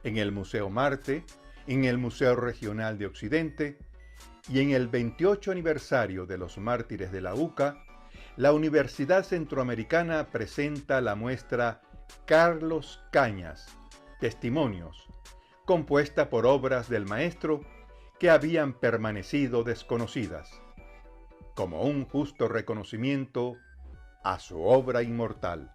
en el Museo Marte, en el Museo Regional de Occidente y en el 28 aniversario de los Mártires de la UCA, la Universidad Centroamericana presenta la muestra Carlos Cañas, Testimonios, compuesta por obras del maestro que habían permanecido desconocidas. como un justo reconocimiento a su obra inmortal.